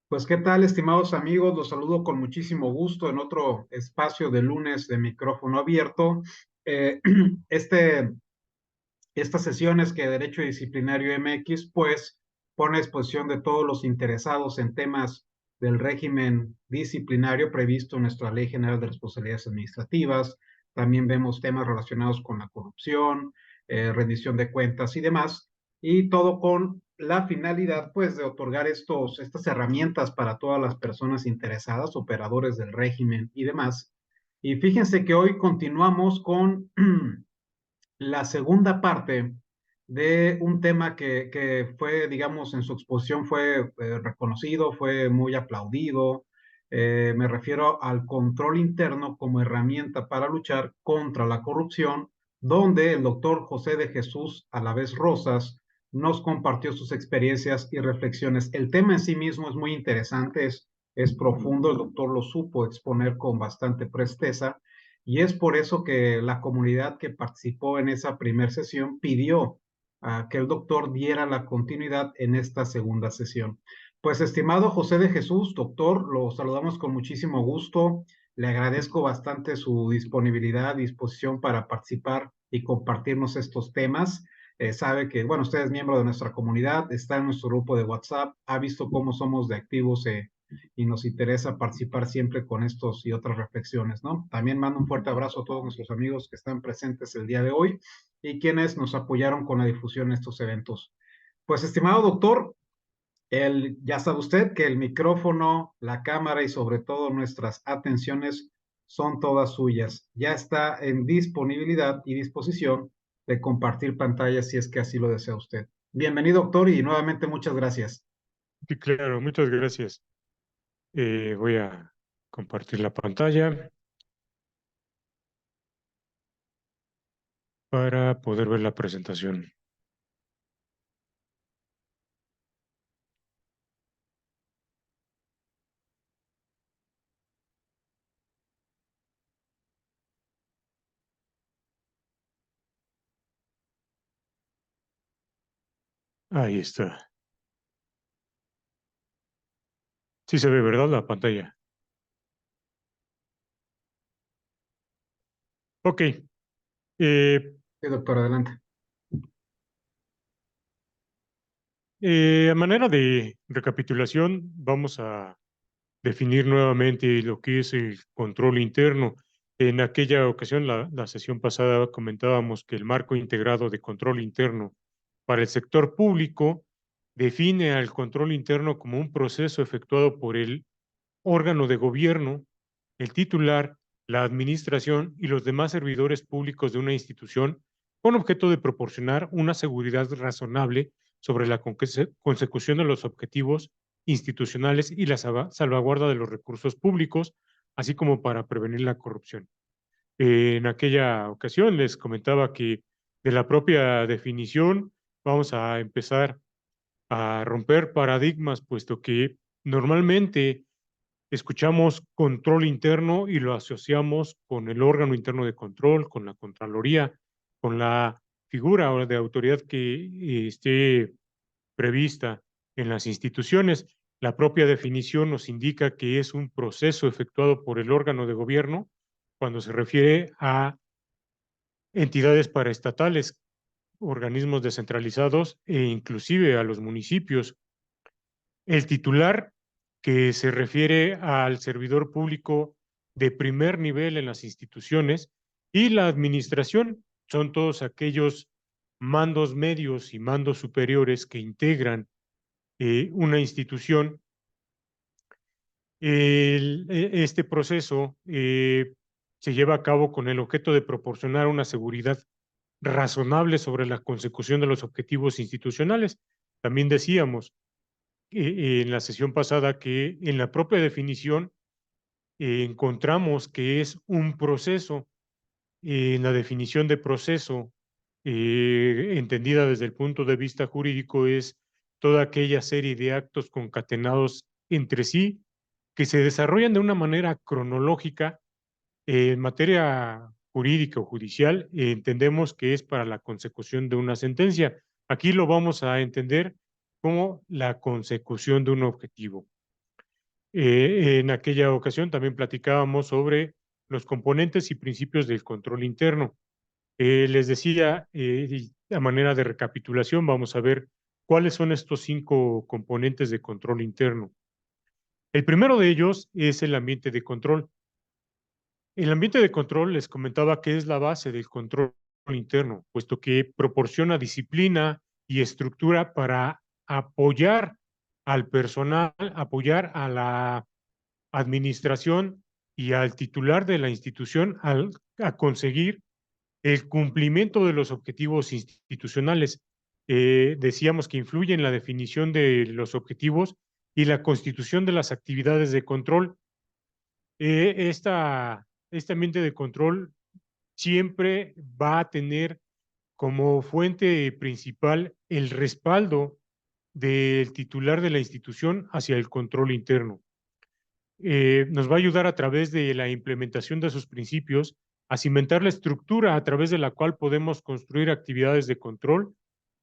Pues qué tal, estimados amigos, los saludo con muchísimo gusto en otro espacio de lunes de micrófono abierto. Eh, este, estas sesiones que Derecho Disciplinario MX, pues, pone a exposición de todos los interesados en temas del régimen disciplinario previsto en nuestra Ley General de Responsabilidades Administrativas. También vemos temas relacionados con la corrupción, rendición de cuentas y demás, y todo con la finalidad, pues, de otorgar estas herramientas para todas las personas interesadas, operadores del régimen y demás. Y fíjense que hoy continuamos con la segunda parte de un tema que fue, digamos, en su exposición fue reconocido, fue muy aplaudido. Me refiero al control interno como herramienta para luchar contra la corrupción, donde el doctor José de Jesús Alavés Rosas nos compartió sus experiencias y reflexiones. El tema en sí mismo es muy interesante, es profundo, el doctor lo supo exponer con bastante presteza y es por eso que la comunidad que participó en esa primera sesión pidió que el doctor diera la continuidad en esta segunda sesión. Pues, estimado José de Jesús, doctor, lo saludamos con muchísimo gusto. Le agradezco bastante su disponibilidad, disposición para participar y compartirnos estos temas. Sabe que, bueno, usted es miembro de nuestra comunidad, está en nuestro grupo de WhatsApp, ha visto cómo somos de activos y nos interesa participar siempre con estos y otras reflexiones, ¿no? También mando un fuerte abrazo a todos nuestros amigos que están presentes el día de hoy y quienes nos apoyaron con la difusión de estos eventos. Pues, estimado doctor, ya sabe usted que el micrófono, la cámara y sobre todo nuestras atenciones son todas suyas. Ya está en disponibilidad y disposición de compartir pantalla si es que así lo desea usted. Bienvenido, doctor, y nuevamente muchas gracias. Sí, claro, muchas gracias. Voy a compartir la pantalla para poder ver la presentación. Ahí está. Sí se ve, ¿verdad? La pantalla. Ok. Sí, doctor, adelante. A manera de recapitulación, vamos a definir nuevamente lo que es el control interno. En aquella ocasión, la sesión pasada, comentábamos que el marco integrado de control interno para el sector público define al control interno como un proceso efectuado por el órgano de gobierno, el titular, la administración y los demás servidores públicos de una institución con objeto de proporcionar una seguridad razonable sobre la consecución de los objetivos institucionales y la salvaguarda de los recursos públicos, así como para prevenir la corrupción. En aquella ocasión les comentaba que de la propia definición vamos a empezar a romper paradigmas, puesto que normalmente escuchamos control interno y lo asociamos con el órgano interno de control, con la Contraloría, con la figura o de autoridad que esté prevista en las instituciones. La propia definición nos indica que es un proceso efectuado por el órgano de gobierno cuando se refiere a entidades paraestatales, organismos descentralizados e inclusive a los municipios. El titular, que se refiere al servidor público de primer nivel en las instituciones, y la administración, son todos aquellos mandos medios y mandos superiores que integran una institución. Este proceso se lleva a cabo con el objeto de proporcionar una seguridad razonable sobre la consecución de los objetivos institucionales. También decíamos en la sesión pasada que en la propia definición encontramos que es un proceso. En la definición de proceso, entendida desde el punto de vista jurídico, es toda aquella serie de actos concatenados entre sí que se desarrollan de una manera cronológica. En materia jurídica o judicial, entendemos que es para la consecución de una sentencia. Aquí lo vamos a entender como la consecución de un objetivo. En aquella ocasión también platicábamos sobre los componentes y principios del control interno. Les decía, y a manera de recapitulación, vamos a ver cuáles son estos 5 componentes de control interno. El primero de ellos es el ambiente de control. El ambiente de control les comentaba que es la base del control interno, puesto que proporciona disciplina y estructura para apoyar al personal, apoyar a la administración y al titular de la institución a conseguir el cumplimiento de los objetivos institucionales. Decíamos que influye en la definición de los objetivos y la constitución de las actividades de control. Este ambiente de control siempre va a tener como fuente principal el respaldo del titular de la institución hacia el control interno. Nos va a ayudar a través de la implementación de sus principios a cimentar la estructura a través de la cual podemos construir actividades de control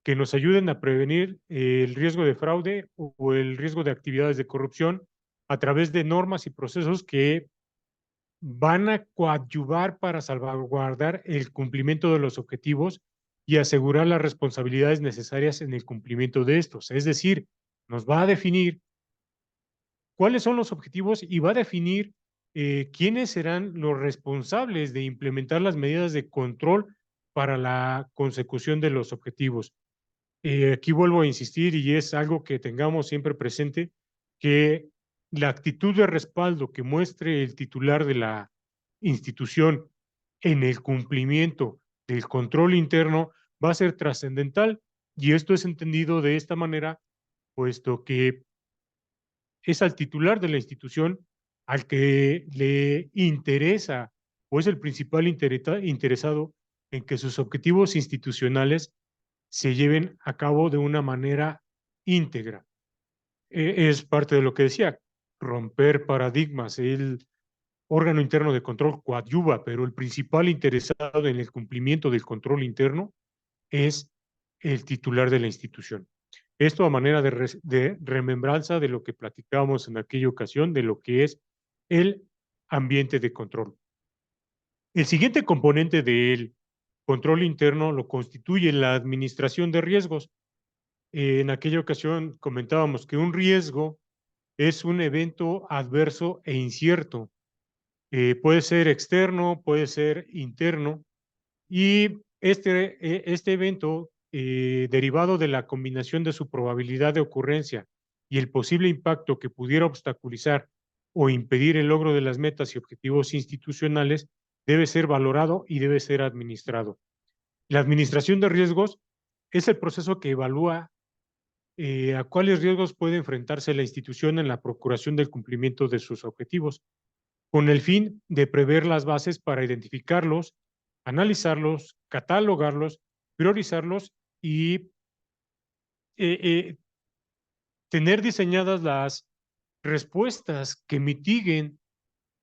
que nos ayuden a prevenir el riesgo de fraude o el riesgo de actividades de corrupción a través de normas y procesos que van a coadyuvar para salvaguardar el cumplimiento de los objetivos y asegurar las responsabilidades necesarias en el cumplimiento de estos. Es decir, nos va a definir cuáles son los objetivos y va a definir quiénes serán los responsables de implementar las medidas de control para la consecución de los objetivos. Aquí vuelvo a insistir y es algo que tengamos siempre presente, que la actitud de respaldo que muestre el titular de la institución en el cumplimiento del control interno va a ser trascendental y esto es entendido de esta manera, puesto que es al titular de la institución al que le interesa o es el principal interesado en que sus objetivos institucionales se lleven a cabo de una manera íntegra. Es parte de lo que decía, romper paradigmas. El órgano interno de control coadyuva, pero el principal interesado en el cumplimiento del control interno es el titular de la institución. Esto a manera de remembranza de lo que platicábamos en aquella ocasión, de lo que es el ambiente de control. El siguiente componente del control interno lo constituye la administración de riesgos. En aquella ocasión comentábamos que un riesgo es un evento adverso e incierto. Puede ser externo, puede ser interno, y este evento, derivado de la combinación de su probabilidad de ocurrencia y el posible impacto que pudiera obstaculizar o impedir el logro de las metas y objetivos institucionales, debe ser valorado y debe ser administrado. La administración de riesgos es el proceso que evalúa a cuáles riesgos puede enfrentarse la institución en la procuración del cumplimiento de sus objetivos, con el fin de prever las bases para identificarlos, analizarlos, catalogarlos, priorizarlos y eh, eh, tener diseñadas las respuestas que mitiguen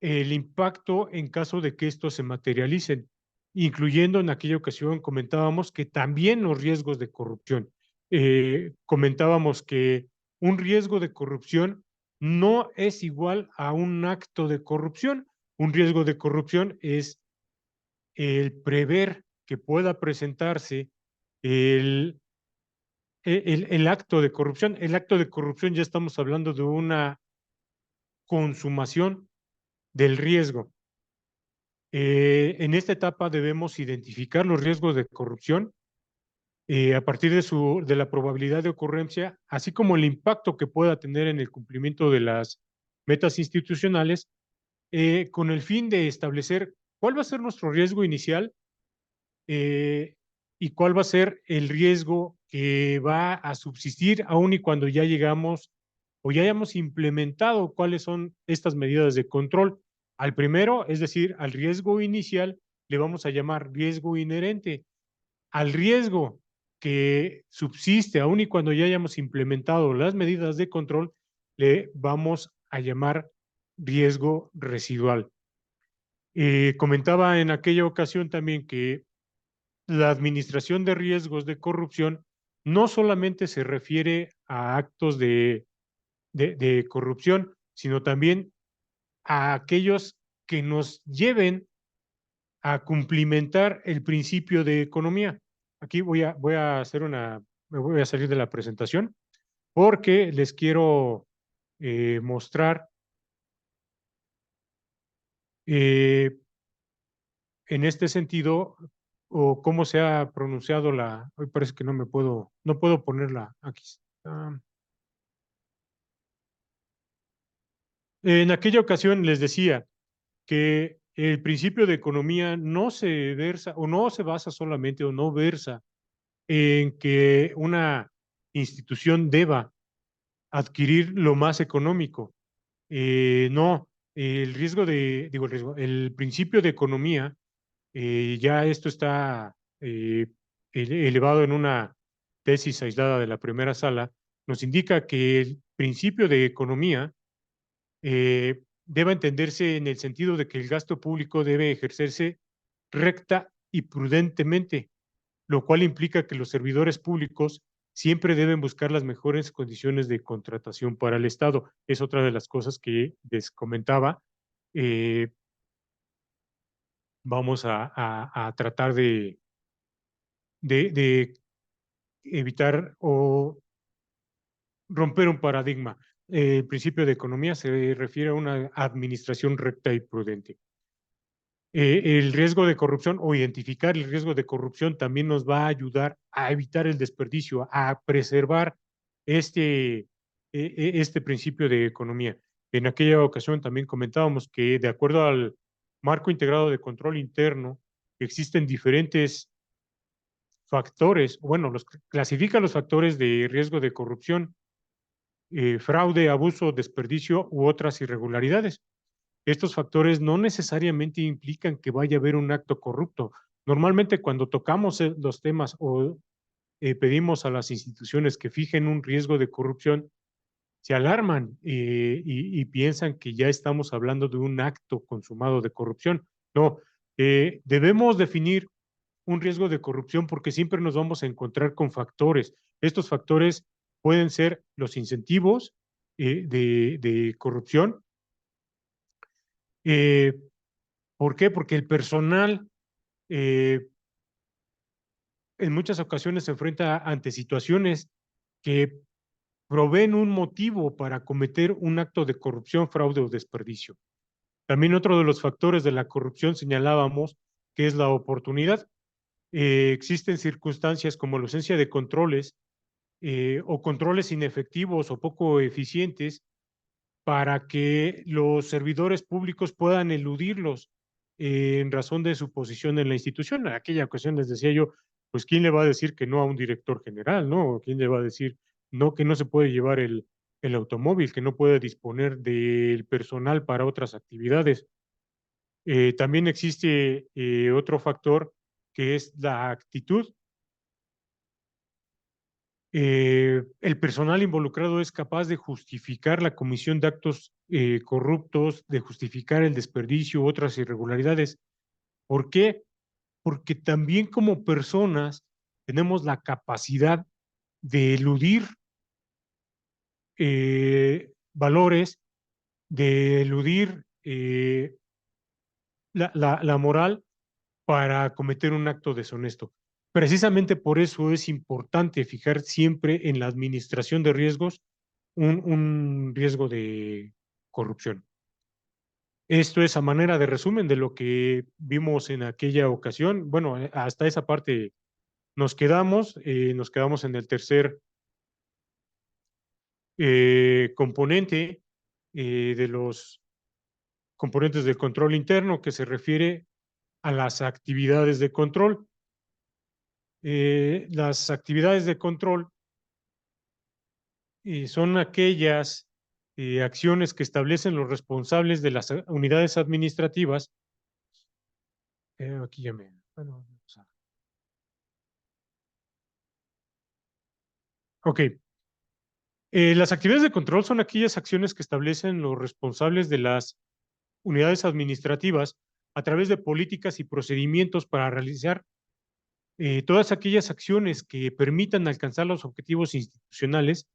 el impacto en caso de que estos se materialicen, incluyendo en aquella ocasión comentábamos que también los riesgos de corrupción. Comentábamos que un riesgo de corrupción no es igual a un acto de corrupción. Un riesgo de corrupción es el prever que pueda presentarse el, el acto de corrupción. El acto de corrupción ya estamos hablando de una consumación del riesgo. En esta etapa debemos identificar los riesgos de corrupción a partir de la probabilidad de ocurrencia, así como el impacto que pueda tener en el cumplimiento de las metas institucionales, con el fin de establecer cuál va a ser nuestro riesgo inicial eh, y cuál va a ser el riesgo que va a subsistir aun y cuando ya llegamos o ya hayamos implementado cuáles son estas medidas de control. Al primero, es decir, al riesgo inicial, le vamos a llamar riesgo inherente. Al riesgo que subsiste aun y cuando ya hayamos implementado las medidas de control, le vamos a llamar riesgo residual. Comentaba en aquella ocasión también que la administración de riesgos de corrupción no solamente se refiere a actos de corrupción, sino también a aquellos que nos lleven a cumplimentar el principio de economía. Aquí voy a hacer me voy a salir de la presentación porque les quiero mostrar eh, en este sentido o cómo se ha pronunciado hoy parece que no puedo ponerla aquí. Ah, en aquella ocasión les decía que el principio de economía no se versa o no se basa solamente o no versa en que una institución deba adquirir lo más económico. No, el principio de economía, ya esto está elevado en una tesis aislada de la primera sala, nos indica que el principio de economía debe entenderse en el sentido de que el gasto público debe ejercerse recta y prudentemente, lo cual implica que los servidores públicos siempre deben buscar las mejores condiciones de contratación para el Estado. Es otra de las cosas que les comentaba. Eh, Vamos a tratar de evitar o romper un paradigma. El principio de economía se refiere a una administración recta y prudente. El riesgo de corrupción o identificar el riesgo de corrupción también nos va a ayudar a evitar el desperdicio, a preservar este principio de economía. En aquella ocasión también comentábamos que de acuerdo al marco integrado de control interno, existen diferentes factores, bueno, clasifica los factores de riesgo de corrupción, fraude, abuso, desperdicio u otras irregularidades. Estos factores no necesariamente implican que vaya a haber un acto corrupto. Normalmente cuando tocamos los temas o pedimos a las instituciones que fijen un riesgo de corrupción, se alarman y piensan que ya estamos hablando de un acto consumado de corrupción. No, debemos definir un riesgo de corrupción porque siempre nos vamos a encontrar con factores. Estos factores pueden ser los incentivos de corrupción. Eh, ¿Por qué? Porque el personal eh, en muchas ocasiones se enfrenta ante situaciones que proveen un motivo para cometer un acto de corrupción, fraude o desperdicio. También otro de los factores de la corrupción señalábamos que es la oportunidad. Existen circunstancias como la ausencia de controles o controles inefectivos o poco eficientes para que los servidores públicos puedan eludirlos en razón de su posición en la institución. En aquella ocasión les decía yo, pues ¿quién le va a decir que no a un director general, no? ¿Quién le va a decir no que no se puede llevar el automóvil, que no puede disponer del personal para otras actividades? También existe otro factor que es la actitud. El personal involucrado es capaz de justificar la comisión de actos corruptos, de justificar el desperdicio u otras irregularidades. ¿Por qué? Porque también como personas tenemos la capacidad de eludir valores, de eludir la moral para cometer un acto deshonesto. Precisamente por eso es importante fijar siempre en la administración de riesgos un riesgo de corrupción. Esto es a manera de resumen de lo que vimos en aquella ocasión. Bueno, hasta esa parte nos quedamos en el tercer componente de los componentes del control interno que se refiere a las actividades de control. Las actividades de control son aquellas acciones que establecen los responsables de las unidades administrativas. Aquí ya me... Bueno, ok. Las actividades de control son aquellas acciones que establecen los responsables de las unidades administrativas a través de políticas y procedimientos para realizar todas aquellas acciones que permitan alcanzar los objetivos institucionales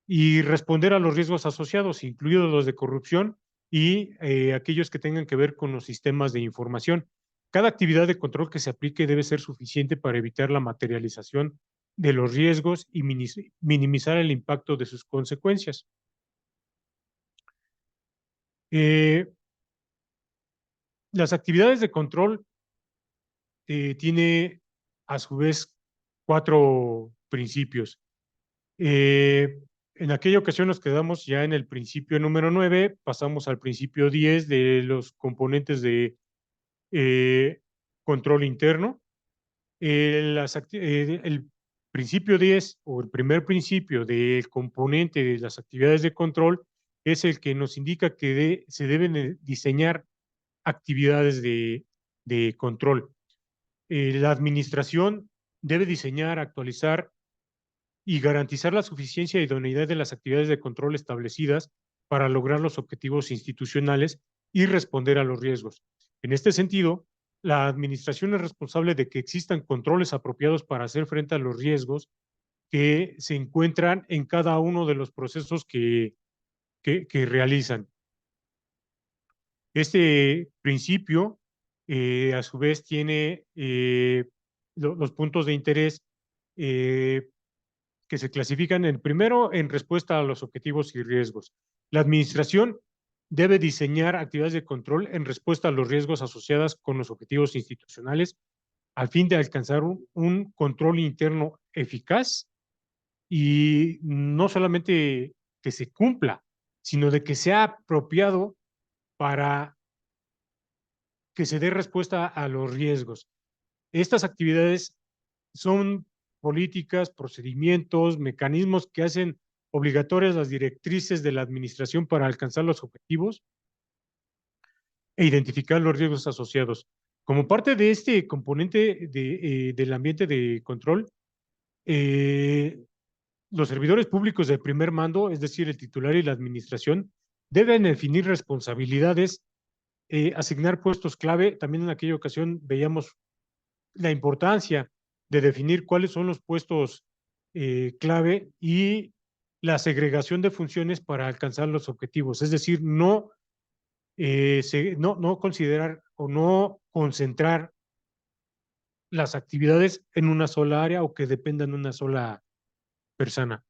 y responder a los riesgos asociados, incluidos los de corrupción y aquellos que tengan que ver con los sistemas de información. Cada actividad de control que se aplique debe ser suficiente para evitar la materialización de los riesgos y minimizar el impacto de sus consecuencias. Las actividades de control tiene a su vez 4 principios. En aquella ocasión nos quedamos ya en el principio número 9, pasamos al principio 10 de los componentes de control interno. El principio 10 o el primer principio del componente de las actividades de control es el que nos indica que se deben diseñar actividades de control. La administración debe diseñar, actualizar y garantizar la suficiencia e idoneidad de las actividades de control establecidas para lograr los objetivos institucionales y responder a los riesgos. En este sentido, la administración es responsable de que existan controles apropiados para hacer frente a los riesgos que se encuentran en cada uno de los procesos que realizan. Este principio, a su vez, tiene los puntos de interés que se clasifican en primero en respuesta a los objetivos y riesgos. La administración debe diseñar actividades de control en respuesta a los riesgos asociados con los objetivos institucionales al fin de alcanzar un control interno eficaz y no solamente que se cumpla, sino de que sea apropiado para que se dé respuesta a los riesgos. Estas actividades son políticas, procedimientos, mecanismos que hacen obligatorias las directrices de la administración para alcanzar los objetivos e identificar los riesgos asociados. Como parte de este componente del ambiente de control, eh, los servidores públicos de primer mando, es decir, el titular y la administración, deben definir responsabilidades, asignar puestos clave. También en aquella ocasión veíamos la importancia de definir cuáles son los puestos clave y la segregación de funciones para alcanzar los objetivos. Es decir, no considerar o no concentrar las actividades en una sola área o que dependan de una sola persona.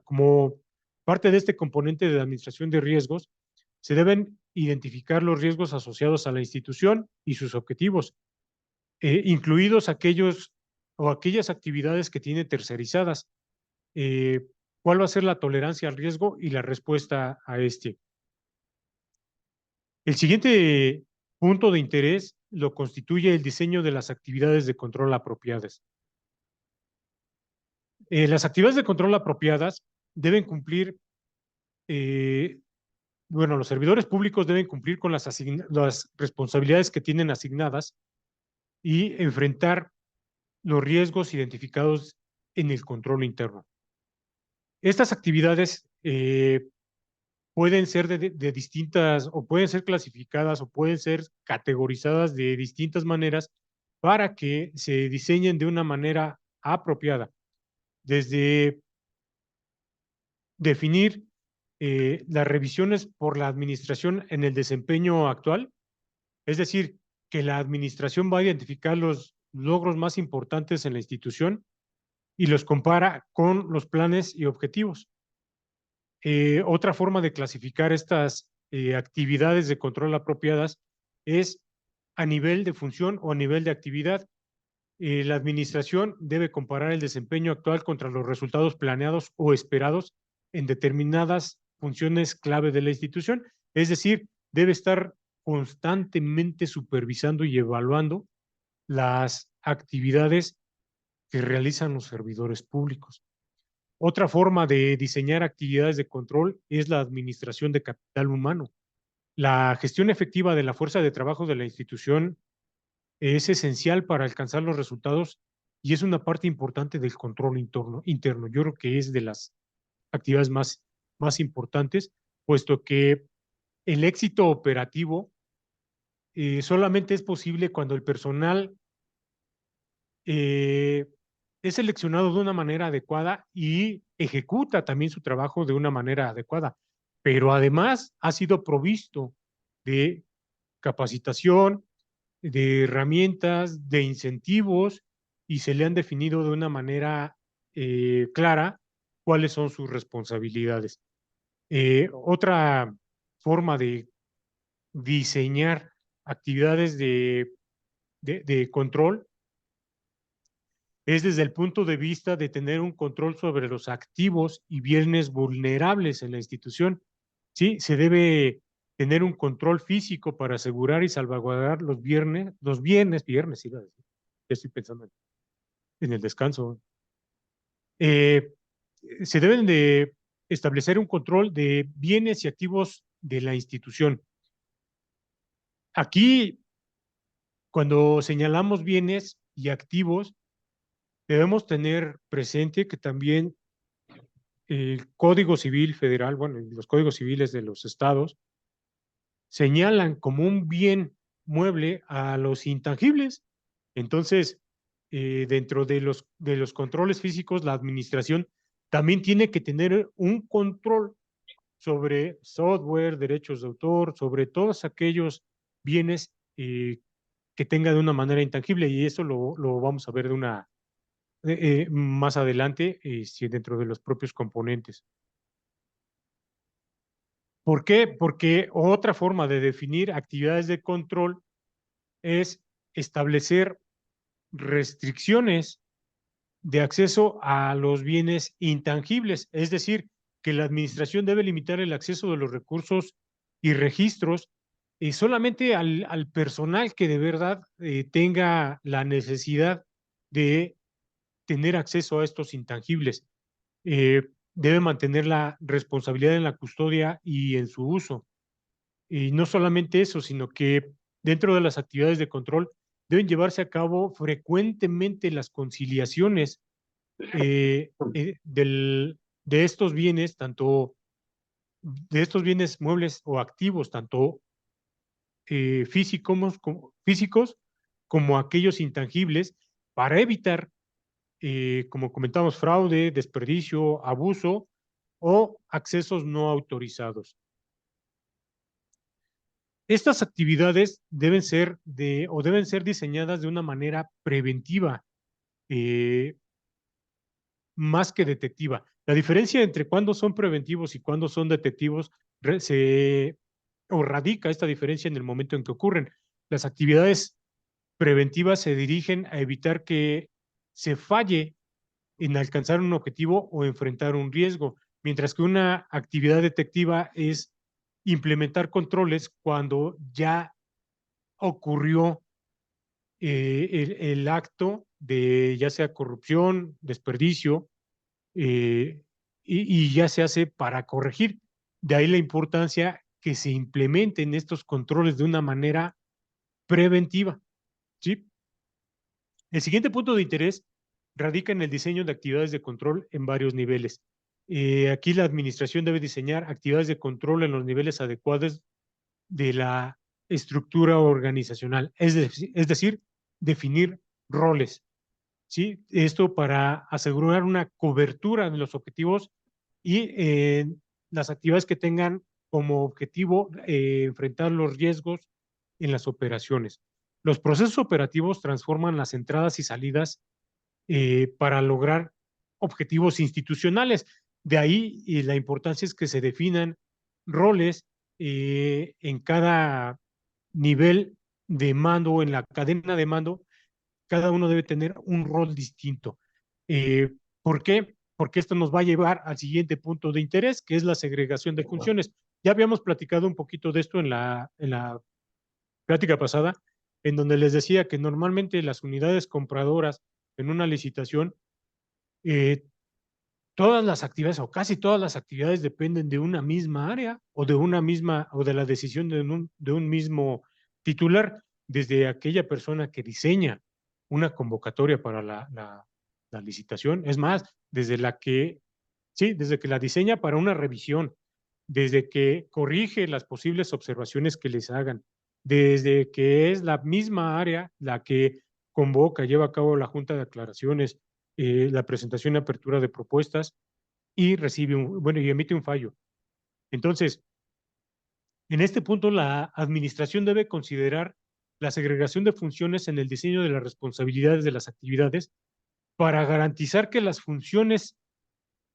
Como parte de este componente de la administración de riesgos, se deben identificar los riesgos asociados a la institución y sus objetivos, incluidos aquellos o aquellas actividades que tiene tercerizadas. Eh, ¿Cuál va a ser la tolerancia al riesgo y la respuesta a este? El siguiente punto de interés lo constituye el diseño de las actividades de control apropiadas. Las actividades de control apropiadas deben cumplir, los servidores públicos deben cumplir con las responsabilidades que tienen asignadas y enfrentar los riesgos identificados en el control interno. Estas actividades pueden ser de distintas, o pueden ser clasificadas, o pueden ser categorizadas de distintas maneras para que se diseñen de una manera apropiada. Desde definir las revisiones por la administración en el desempeño actual, es decir, que la administración va a identificar los logros más importantes en la institución y los compara con los planes y objetivos. Otra forma de clasificar estas actividades de control apropiadas es a nivel de función o a nivel de actividad. La administración debe comparar el desempeño actual contra los resultados planeados o esperados en determinadas funciones clave de la institución. Es decir, debe estar constantemente supervisando y evaluando las actividades que realizan los servidores públicos. Otra forma de diseñar actividades de control es la administración de capital humano. La gestión efectiva de la fuerza de trabajo de la institución es esencial para alcanzar los resultados y es una parte importante del control interno. Yo creo que es de las actividades más importantes, puesto que el éxito operativo solamente es posible cuando el personal eh, es seleccionado de una manera adecuada y ejecuta también su trabajo de una manera adecuada, pero además ha sido provisto de capacitación, de herramientas, de incentivos y se le han definido de una manera clara cuáles son sus responsabilidades. Otra forma de diseñar actividades de control es desde el punto de vista de tener un control sobre los activos y bienes vulnerables en la institución. Sí, se debe tener un control físico para asegurar y salvaguardar viernes, iba a decir, ya estoy pensando en el descanso. Eh, Se deben de establecer un control de bienes y activos de la institución. Aquí, cuando señalamos bienes y activos, debemos tener presente que también el Código Civil Federal, bueno, los códigos civiles de los estados, señalan como un bien mueble a los intangibles. Entonces, dentro de los controles físicos, la administración también tiene que tener un control sobre software, derechos de autor, sobre todos aquellos bienes que tenga de una manera intangible, y eso lo vamos a ver de una más adelante dentro de los propios componentes. ¿Por qué? Porque otra forma de definir actividades de control es establecer restricciones de acceso a los bienes intangibles, es decir, que la administración debe limitar el acceso de los recursos y registros solamente al personal que de verdad tenga la necesidad de tener acceso a estos intangibles. Debe mantener la responsabilidad en la custodia y en su uso. Y no solamente eso, sino que dentro de las actividades de control deben llevarse a cabo frecuentemente las conciliaciones de estos bienes, tanto de estos bienes muebles o activos, tanto físicos como aquellos intangibles, para evitar, como comentamos, fraude, desperdicio, abuso o accesos no autorizados. Estas actividades deben ser diseñadas de una manera preventiva, eh, más que detectiva. La diferencia entre cuándo son preventivos y cuándo son detectivos o radica esta diferencia en el momento en que ocurren. Las actividades preventivas se dirigen a evitar que se falle en alcanzar un objetivo o enfrentar un riesgo, mientras que una actividad detectiva es implementar controles cuando ya ocurrió el acto de ya sea corrupción, desperdicio, y ya se hace para corregir. De ahí la importancia que se implementen estos controles de una manera preventiva. ¿Sí? El siguiente punto de interés radica en el diseño de actividades de control en varios niveles. Aquí la administración debe diseñar actividades de control en los niveles adecuados de la estructura organizacional, es decir, definir roles. ¿Sí? Esto para asegurar una cobertura de los objetivos y las actividades que tengan como objetivo enfrentar los riesgos en las operaciones. Los procesos operativos transforman las entradas y salidas para lograr objetivos institucionales. De ahí la importancia es que se definan roles en cada nivel de mando, en la cadena de mando, cada uno debe tener un rol distinto. ¿Por qué? Porque esto nos va a llevar al siguiente punto de interés, que es la segregación de funciones. Ya habíamos platicado un poquito de esto en la plática pasada, en donde les decía que normalmente las unidades compradoras en una licitación, eh, todas las actividades o casi todas las actividades dependen de una misma área o de una misma o de la decisión de un mismo titular, desde aquella persona que diseña una convocatoria para la licitación, es más, desde que la diseña para una revisión, desde que corrige las posibles observaciones que les hagan, desde que es la misma área la que convoca, lleva a cabo la junta de aclaraciones, la presentación y apertura de propuestas y y emite un fallo. Entonces, en este punto, la administración debe considerar la segregación de funciones en el diseño de las responsabilidades de las actividades para garantizar que las funciones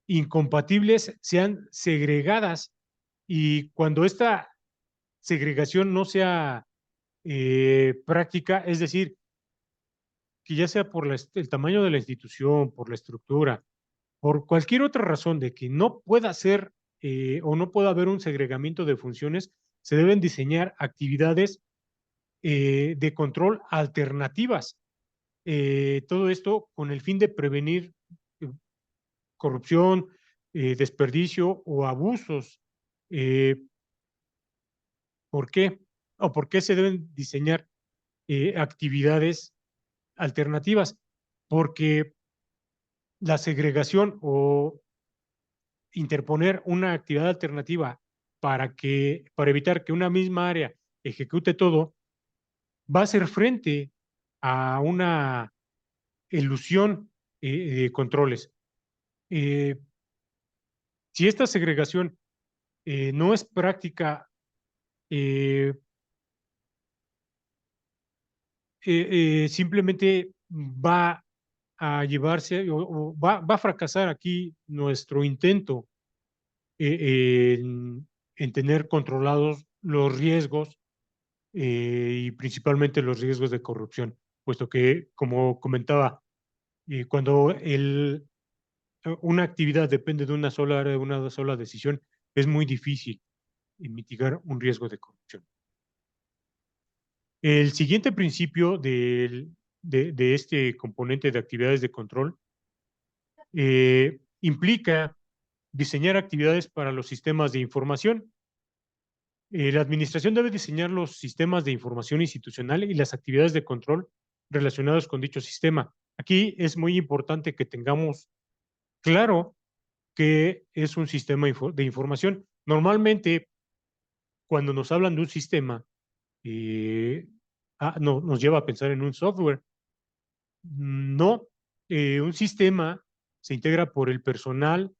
incompatibles sean segregadas y cuando esta segregación no sea práctica, es decir, que ya sea por el tamaño de la institución, por la estructura, por cualquier otra razón de que no pueda ser o no pueda haber un segregamiento de funciones, se deben diseñar actividades de control alternativas. Todo esto con el fin de prevenir eh, corrupción, desperdicio o abusos. Eh, ¿Por qué? ¿O por qué se deben diseñar actividades alternativas? Porque la segregación o interponer una actividad alternativa para evitar que una misma área ejecute todo, va a hacer frente a una ilusión de controles. Eh, si esta segregación no es práctica, eh, simplemente va a llevarse va a fracasar aquí nuestro intento en tener controlados los riesgos y principalmente los riesgos de corrupción, puesto que, como comentaba, cuando una actividad depende de una sola área, de una sola decisión, es muy difícil mitigar un riesgo de corrupción. El siguiente principio de este componente de actividades de control implica diseñar actividades para los sistemas de información. La administración debe diseñar los sistemas de información institucional y las actividades de control relacionados con dicho sistema. Aquí es muy importante que tengamos claro qué es un sistema de información. Normalmente, cuando nos hablan de un sistema, eh, no, nos lleva a pensar en un software. No, un sistema se integra por el personal,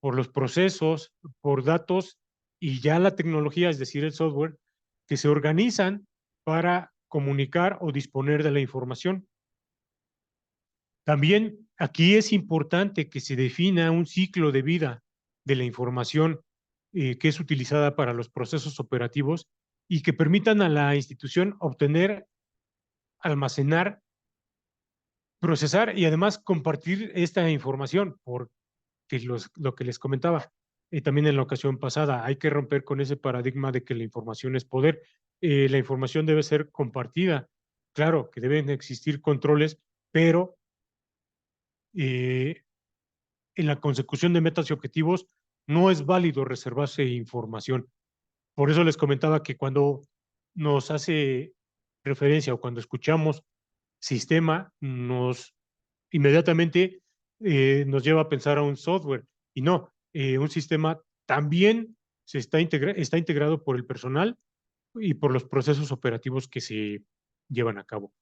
por los procesos, por datos y ya la tecnología, es decir, el software, que se organizan para comunicar o disponer de la información. También aquí es importante que se defina un ciclo de vida de la información que es utilizada para los procesos operativos y que permitan a la institución obtener, almacenar, procesar y además compartir esta información, porque lo que les comentaba también en la ocasión pasada, hay que romper con ese paradigma de que la información es poder. La información debe ser compartida. Claro que deben existir controles, pero eh, en la consecución de metas y objetivos no es válido reservarse información. Por eso les comentaba que cuando nos hace referencia o cuando escuchamos sistema, inmediatamente nos lleva a pensar a un software y no, un sistema también está integrado por el personal y por los procesos operativos que se llevan a cabo.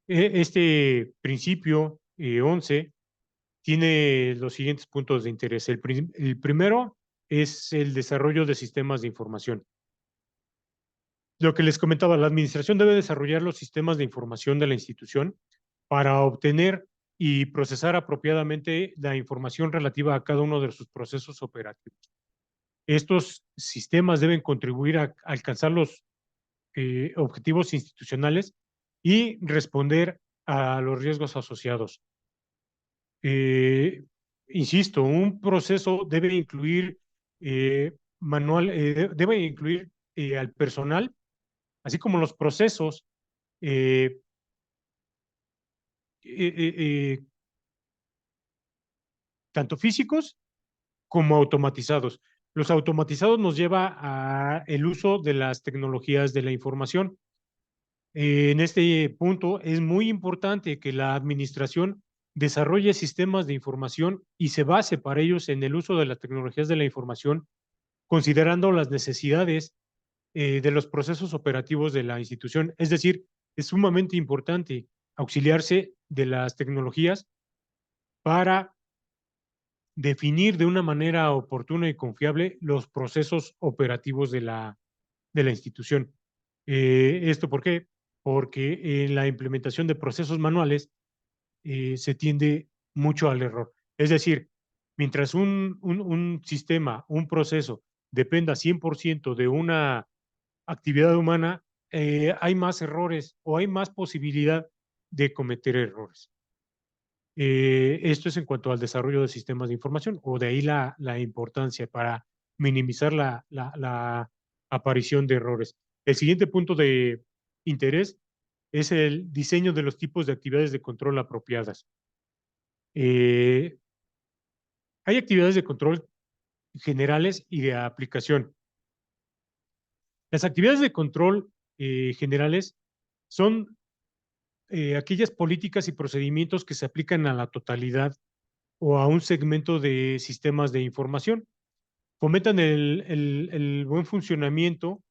Este principio 11 tiene los siguientes puntos de interés. El primero es el desarrollo de sistemas de información. Lo que les comentaba, la administración debe desarrollar los sistemas de información de la institución para obtener y procesar apropiadamente la información relativa a cada uno de sus procesos operativos. Estos sistemas deben contribuir a alcanzar los objetivos institucionales y responder a los riesgos asociados. Eh, Insisto, un proceso debe incluir debe incluir al personal, así como los procesos eh, eh, eh, eh, tanto físicos como automatizados. Los automatizados nos lleva a el uso de las tecnologías de la información. En este punto es muy importante que la administración desarrolle sistemas de información y se base para ellos en el uso de las tecnologías de la información, considerando las necesidades de los procesos operativos de la institución. Es decir, es sumamente importante auxiliarse de las tecnologías para definir de una manera oportuna y confiable los procesos operativos de la institución. ¿Esto por qué? Porque en la implementación de procesos manuales se tiende mucho al error. Es decir, mientras un sistema, un proceso dependa 100% de una actividad humana, hay más errores o hay más posibilidad de cometer errores. Esto es en cuanto al desarrollo de sistemas de información, o de ahí la importancia para minimizar la aparición de errores. El siguiente punto de interés es el diseño de los tipos de actividades de control apropiadas. Eh, Hay actividades de control generales y de aplicación. Las actividades de control generales son aquellas políticas y procedimientos que se aplican a la totalidad o a un segmento de sistemas de información. Fomentan el buen funcionamiento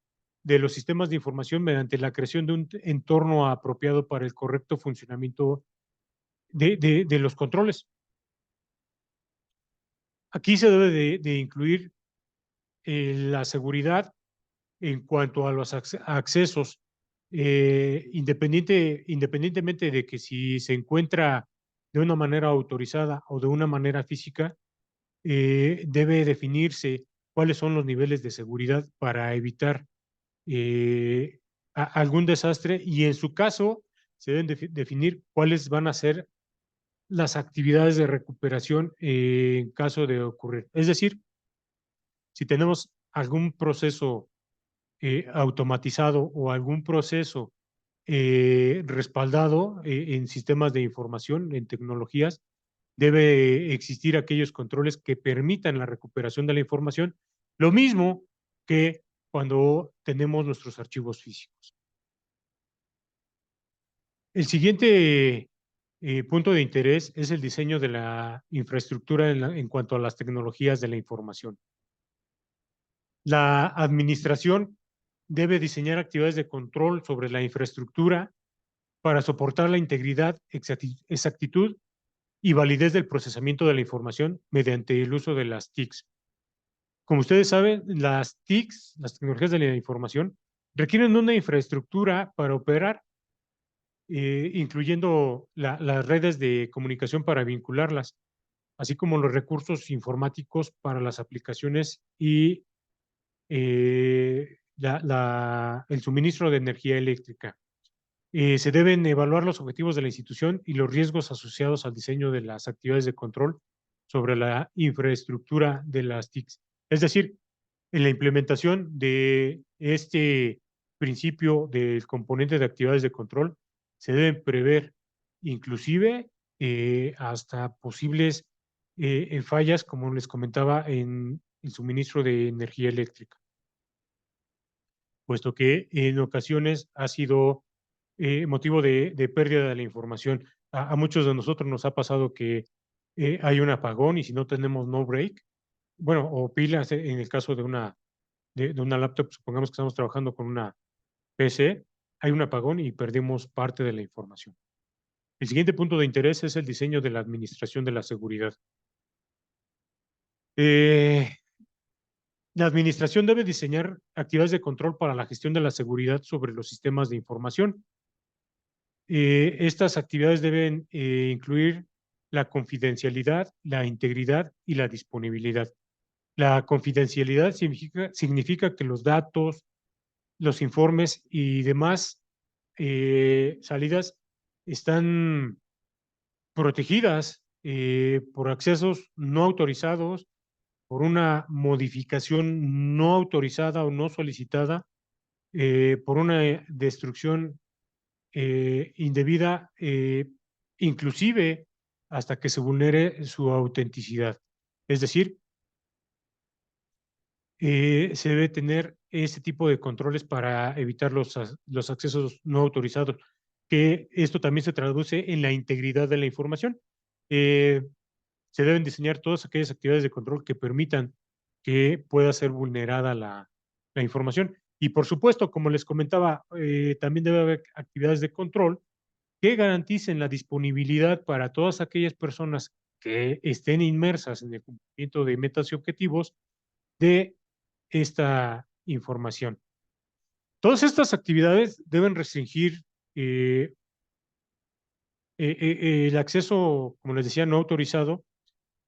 de los sistemas de información mediante la creación de un entorno apropiado para el correcto funcionamiento de los controles. Aquí se debe de incluir la seguridad en cuanto a los accesos, independientemente de que si se encuentra de una manera autorizada o de una manera física, debe definirse cuáles son los niveles de seguridad para evitar algún desastre, y en su caso se deben definir cuáles van a ser las actividades de recuperación en caso de ocurrir. Es decir, si tenemos algún proceso automatizado o algún proceso respaldado en sistemas de información, en tecnologías, debe existir aquellos controles que permitan la recuperación de la información, lo mismo que cuando tenemos nuestros archivos físicos. El siguiente punto de interés es el diseño de la infraestructura en cuanto a las tecnologías de la información. La administración debe diseñar actividades de control sobre la infraestructura para soportar la integridad, exactitud y validez del procesamiento de la información mediante el uso de las TICs. Como ustedes saben, las TICs, las tecnologías de la información, requieren una infraestructura para operar, incluyendo las redes de comunicación para vincularlas, así como los recursos informáticos para las aplicaciones y el suministro de energía eléctrica. Se deben evaluar los objetivos de la institución y los riesgos asociados al diseño de las actividades de control sobre la infraestructura de las TICs. Es decir, en la implementación de este principio del componente de actividades de control, se deben prever inclusive hasta posibles fallas, como les comentaba, en el suministro de energía eléctrica, puesto que en ocasiones ha sido motivo de pérdida de la información. A muchos de nosotros nos ha pasado que hay un apagón y si no tenemos no break, bueno, o pilas en el caso de una laptop, supongamos que estamos trabajando con una PC, hay un apagón y perdemos parte de la información. El siguiente punto de interés es el diseño de la administración de la seguridad. Eh, la administración debe diseñar actividades de control para la gestión de la seguridad sobre los sistemas de información. Estas actividades deben incluir la confidencialidad, la integridad y la disponibilidad. La confidencialidad significa que los datos, los informes y demás salidas están protegidas por accesos no autorizados, por una modificación no autorizada o no solicitada, por una destrucción indebida, inclusive hasta que se vulnere su autenticidad. Es decir, se debe tener este tipo de controles para evitar los accesos no autorizados, que esto también se traduce en la integridad de la información. Eh, Se deben diseñar todas aquellas actividades de control que permitan que pueda ser vulnerada la información. Y por supuesto, como les comentaba, también debe haber actividades de control que garanticen la disponibilidad para todas aquellas personas que estén inmersas en el cumplimiento de metas y objetivos de esta información. Todas estas actividades deben restringir eh, el acceso, como les decía, no autorizado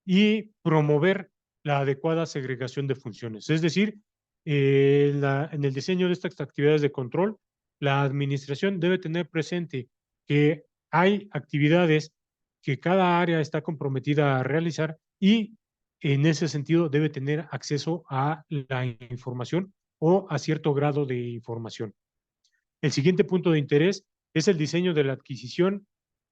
y promover la adecuada segregación de funciones. Es decir, en el diseño de estas actividades de control, la administración debe tener presente que hay actividades que cada área está comprometida a realizar y en ese sentido debe tener acceso a la información o a cierto grado de información. El siguiente punto de interés es el diseño de la adquisición,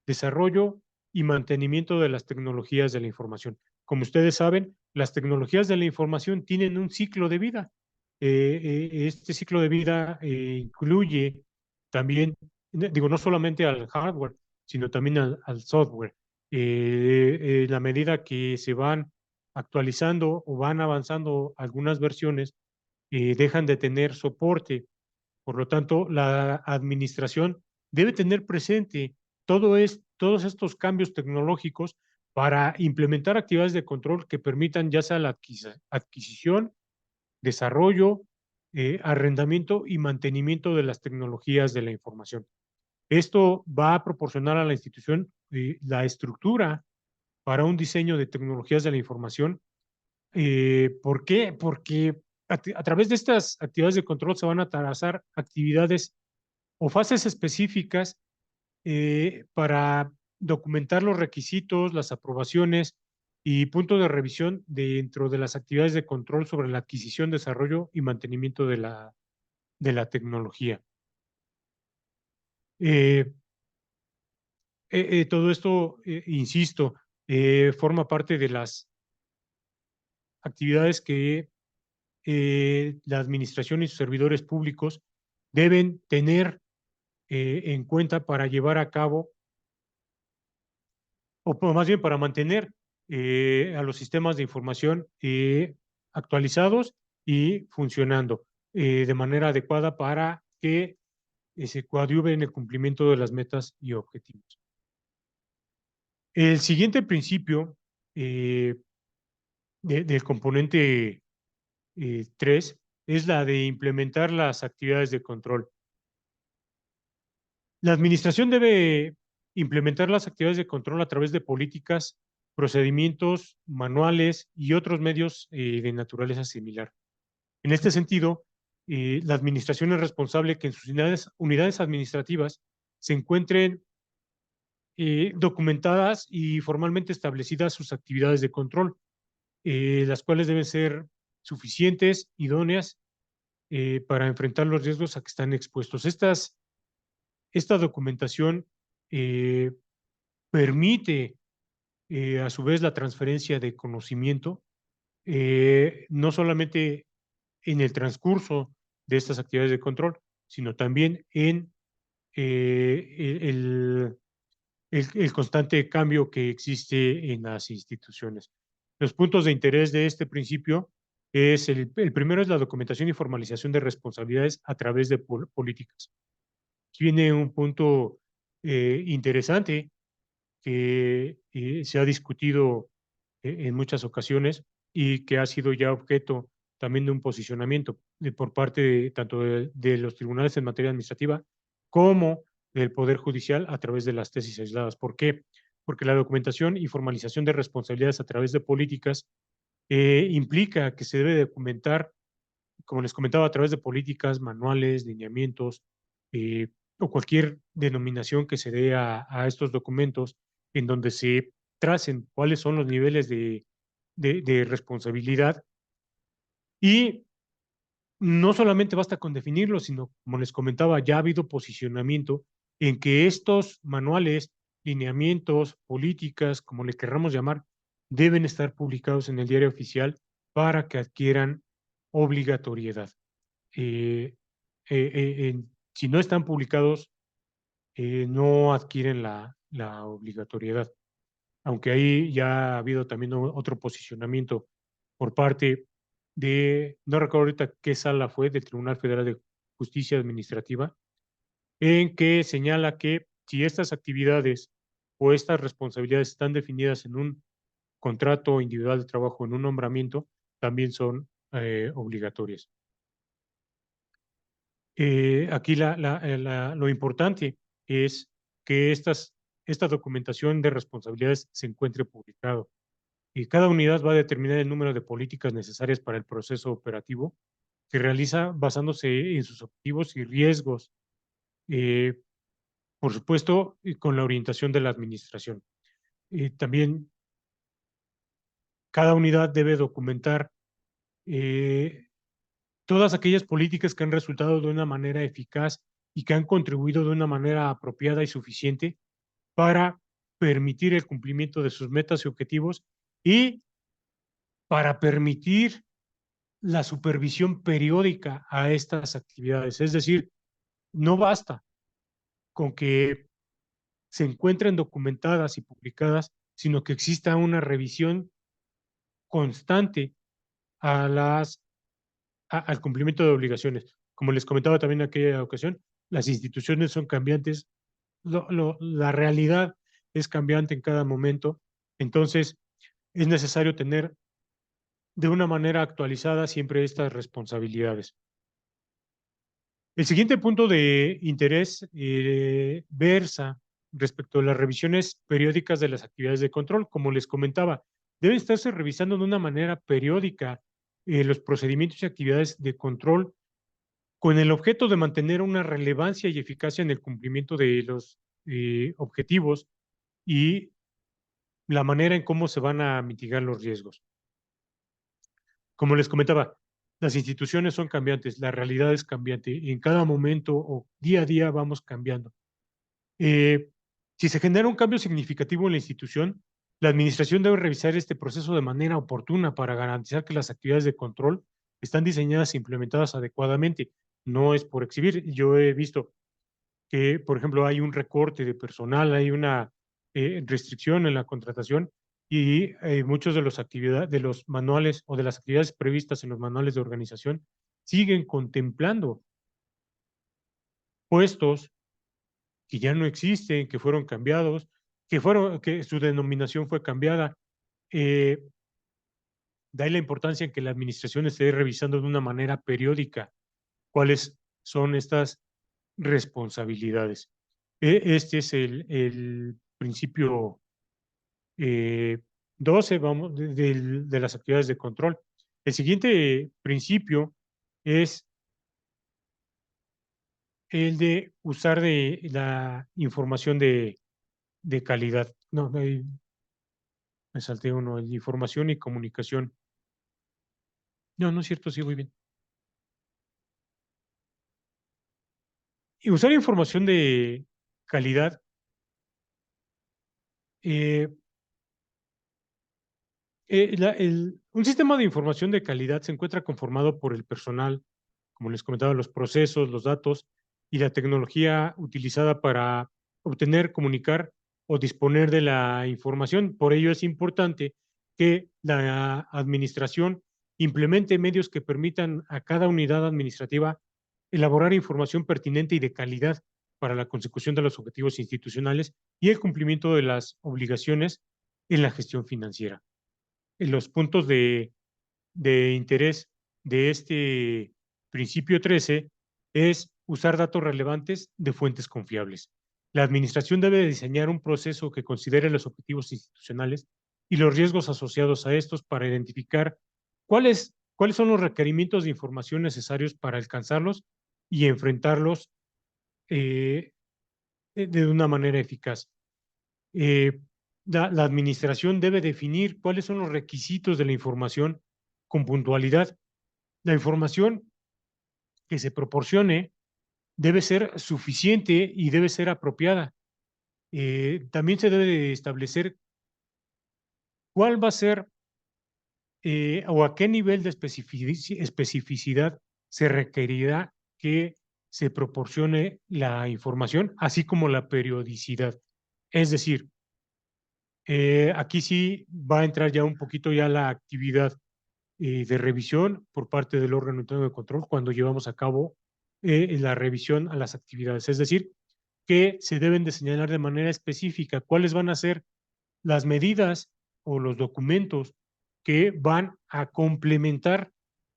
desarrollo y mantenimiento de las tecnologías de la información. Como ustedes saben, las tecnologías de la información tienen un ciclo de vida. Este ciclo de vida incluye también, digo, no solamente al hardware, sino también al software. La medida que se van actualizando o van avanzando algunas versiones, dejan de tener soporte. Por lo tanto, la administración debe tener presente todos estos cambios tecnológicos para implementar actividades de control que permitan ya sea la adquisición, desarrollo, arrendamiento y mantenimiento de las tecnologías de la información. Esto va a proporcionar a la institución la estructura para un diseño de tecnologías de la información. ¿Por qué? Porque a través de estas actividades de control se van a trazar actividades o fases específicas para documentar los requisitos, las aprobaciones y puntos de revisión dentro de las actividades de control sobre la adquisición, desarrollo y mantenimiento de la tecnología. Eh, Todo esto, insisto, forma parte de las actividades que la administración y sus servidores públicos deben tener en cuenta para llevar a cabo o más bien para mantener a los sistemas de información actualizados y funcionando de manera adecuada para que se coadyuve en el cumplimiento de las metas y objetivos. El siguiente principio eh, del componente 3 es la de implementar las actividades de control. La administración debe implementar las actividades de control a través de políticas, procedimientos, manuales y otros medios de naturaleza similar. En este sentido, la administración es responsable que en sus unidades administrativas se encuentren documentadas y formalmente establecidas sus actividades de control, las cuales deben ser suficientes, idóneas, para enfrentar los riesgos a que están expuestos. Esta documentación eh, permite a su vez la transferencia de conocimiento, no solamente en el transcurso de estas actividades de control, sino también en el constante cambio que existe en las instituciones. Los puntos de interés de este principio es el primero es la documentación y formalización de responsabilidades a través de políticas. Aquí viene un punto interesante que se ha discutido en muchas ocasiones y que ha sido ya objeto también de un posicionamiento por parte tanto de los tribunales en materia administrativa como del Poder Judicial a través de las tesis aisladas. ¿Por qué? Porque la documentación y formalización de responsabilidades a través de políticas implica que se debe documentar, como les comentaba, a través de políticas, manuales, lineamientos eh, o cualquier denominación que se dé a estos documentos en donde se tracen cuáles son los niveles de responsabilidad. Y no solamente basta con definirlo, sino, como les comentaba, ya ha habido posicionamiento en que estos manuales, lineamientos, políticas, como le querramos llamar, deben estar publicados en el diario oficial para que adquieran obligatoriedad. Eh, si no están publicados, no adquieren la obligatoriedad, aunque ahí ya ha habido también otro posicionamiento por parte no recuerdo ahorita qué sala fue, del Tribunal Federal de Justicia Administrativa, en que señala que si estas actividades o estas responsabilidades están definidas en un contrato individual de trabajo en un nombramiento también son obligatorias. Aquí lo importante es que esta documentación de responsabilidades se encuentre publicado y cada unidad va a determinar el número de políticas necesarias para el proceso operativo que realiza basándose en sus objetivos y riesgos, eh, por supuesto, y con la orientación de la administración. También cada unidad debe documentar eh, todas aquellas políticas que han resultado de una manera eficaz y que han contribuido de una manera apropiada y suficiente para permitir el cumplimiento de sus metas y objetivos y para permitir la supervisión periódica a estas actividades. Es decir, no basta con que se encuentren documentadas y publicadas, sino que exista una revisión constante a al cumplimiento de obligaciones. Como les comentaba también en aquella ocasión, las instituciones son cambiantes, la realidad es cambiante en cada momento, entonces es necesario tener de una manera actualizada siempre estas responsabilidades. El siguiente punto de interés versa respecto a las revisiones periódicas de las actividades de control. Como les comentaba, debe estarse revisando de una manera periódica los procedimientos y actividades de control con el objeto de mantener una relevancia y eficacia en el cumplimiento de los objetivos y la manera en cómo se van a mitigar los riesgos. Como les comentaba, las instituciones son cambiantes, la realidad es cambiante y en cada momento o día a día vamos cambiando. Eh, si se genera un cambio significativo en la institución, la administración debe revisar este proceso de manera oportuna para garantizar que las actividades de control están diseñadas e implementadas adecuadamente. No es por exhibir. Yo he visto que, por ejemplo, hay un recorte de personal, hay una restricción en la contratación y muchos de de los manuales o de las actividades previstas en los manuales de organización siguen contemplando puestos que ya no existen, que fueron cambiados, que su denominación fue cambiada. Eh, de ahí la importancia en que la administración esté revisando de una manera periódica cuáles son estas responsabilidades. Este es el principio 12, vamos, de las actividades de control. El siguiente principio es el de usar de la información de calidad. No, ahí me salté uno, el de información y comunicación. No, no es cierto, sí, muy bien. Y usar información de calidad eh, un sistema de información de calidad se encuentra conformado por el personal, como les comentaba, los procesos, los datos y la tecnología utilizada para obtener, comunicar o disponer de la información. Por ello es importante que la administración implemente medios que permitan a cada unidad administrativa elaborar información pertinente y de calidad para la consecución de los objetivos institucionales y el cumplimiento de las obligaciones en la gestión financiera. En los puntos de interés de este principio 13 es usar datos relevantes de fuentes confiables. La administración debe diseñar un proceso que considere los objetivos institucionales y los riesgos asociados a estos para identificar cuáles son los requerimientos de información necesarios para alcanzarlos y enfrentarlos de una manera eficaz. Eh, la administración debe definir cuáles son los requisitos de la información con puntualidad. La información que se proporcione debe ser suficiente y debe ser apropiada. También se debe de establecer cuál va a ser o a qué nivel de especificidad se requerirá que se proporcione la información, así como la periodicidad. Es decir, aquí sí va a entrar ya un poquito ya la actividad de revisión por parte del órgano interno de control cuando llevamos a cabo la revisión a las actividades. Es decir, que se deben de señalar de manera específica cuáles van a ser las medidas o los documentos que van a complementar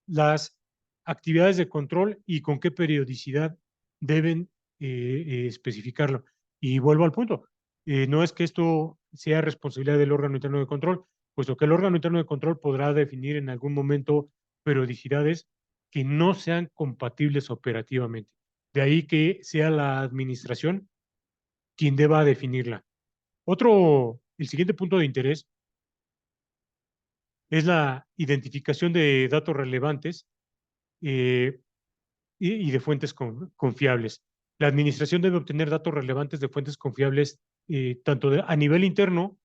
las actividades de control y con qué periodicidad deben especificarlo. Y vuelvo al punto, no es que esto sea responsabilidad del órgano interno de control, puesto que el órgano interno de control podrá definir en algún momento periodicidades que no sean compatibles operativamente. De ahí que sea la administración quien deba definirla. El siguiente punto de interés es la identificación de datos relevantes eh, y de fuentes confiables. La administración debe obtener datos relevantes de fuentes confiables tanto a nivel interno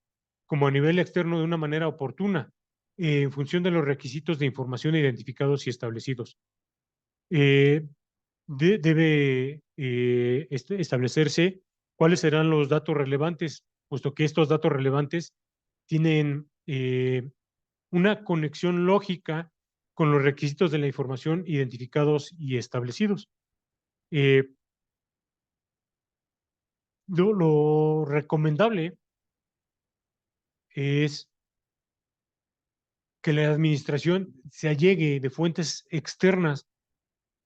como a nivel externo de una manera oportuna, en función de los requisitos de información identificados y establecidos. Eh, debe establecerse cuáles serán los datos relevantes, puesto que estos datos relevantes tienen una conexión lógica con los requisitos de la información identificados y establecidos. Eh, lo recomendable es que la administración se allegue de fuentes externas,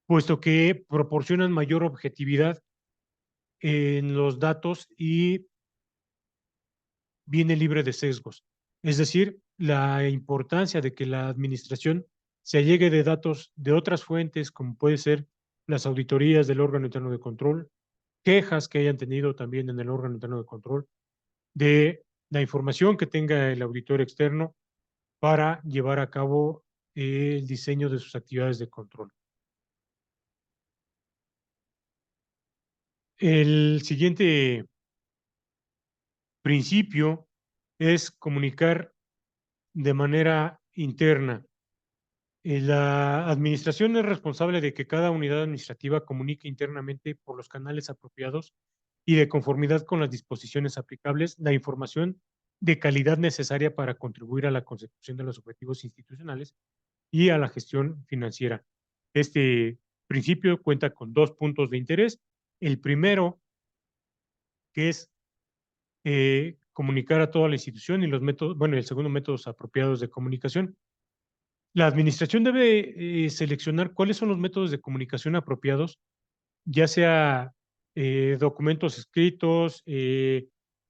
puesto que proporcionan mayor objetividad en los datos y viene libre de sesgos. Es decir, la importancia de que la administración se allegue de datos de otras fuentes, como puede ser las auditorías del órgano interno de control, quejas que hayan tenido también en el órgano interno de control, de la información que tenga el auditor externo para llevar a cabo el diseño de sus actividades de control. El siguiente principio es comunicar de manera interna. La administración es responsable de que cada unidad administrativa comunique internamente por los canales apropiados y de conformidad con las disposiciones aplicables la información de calidad necesaria para contribuir a la consecución de los objetivos institucionales y a la gestión financiera. Este principio cuenta con dos puntos de interés. El primero, que es comunicar a toda la institución y los métodos, bueno, el segundo, métodos apropiados de comunicación. La administración debe seleccionar cuáles son los métodos de comunicación apropiados, ya sea documentos escritos,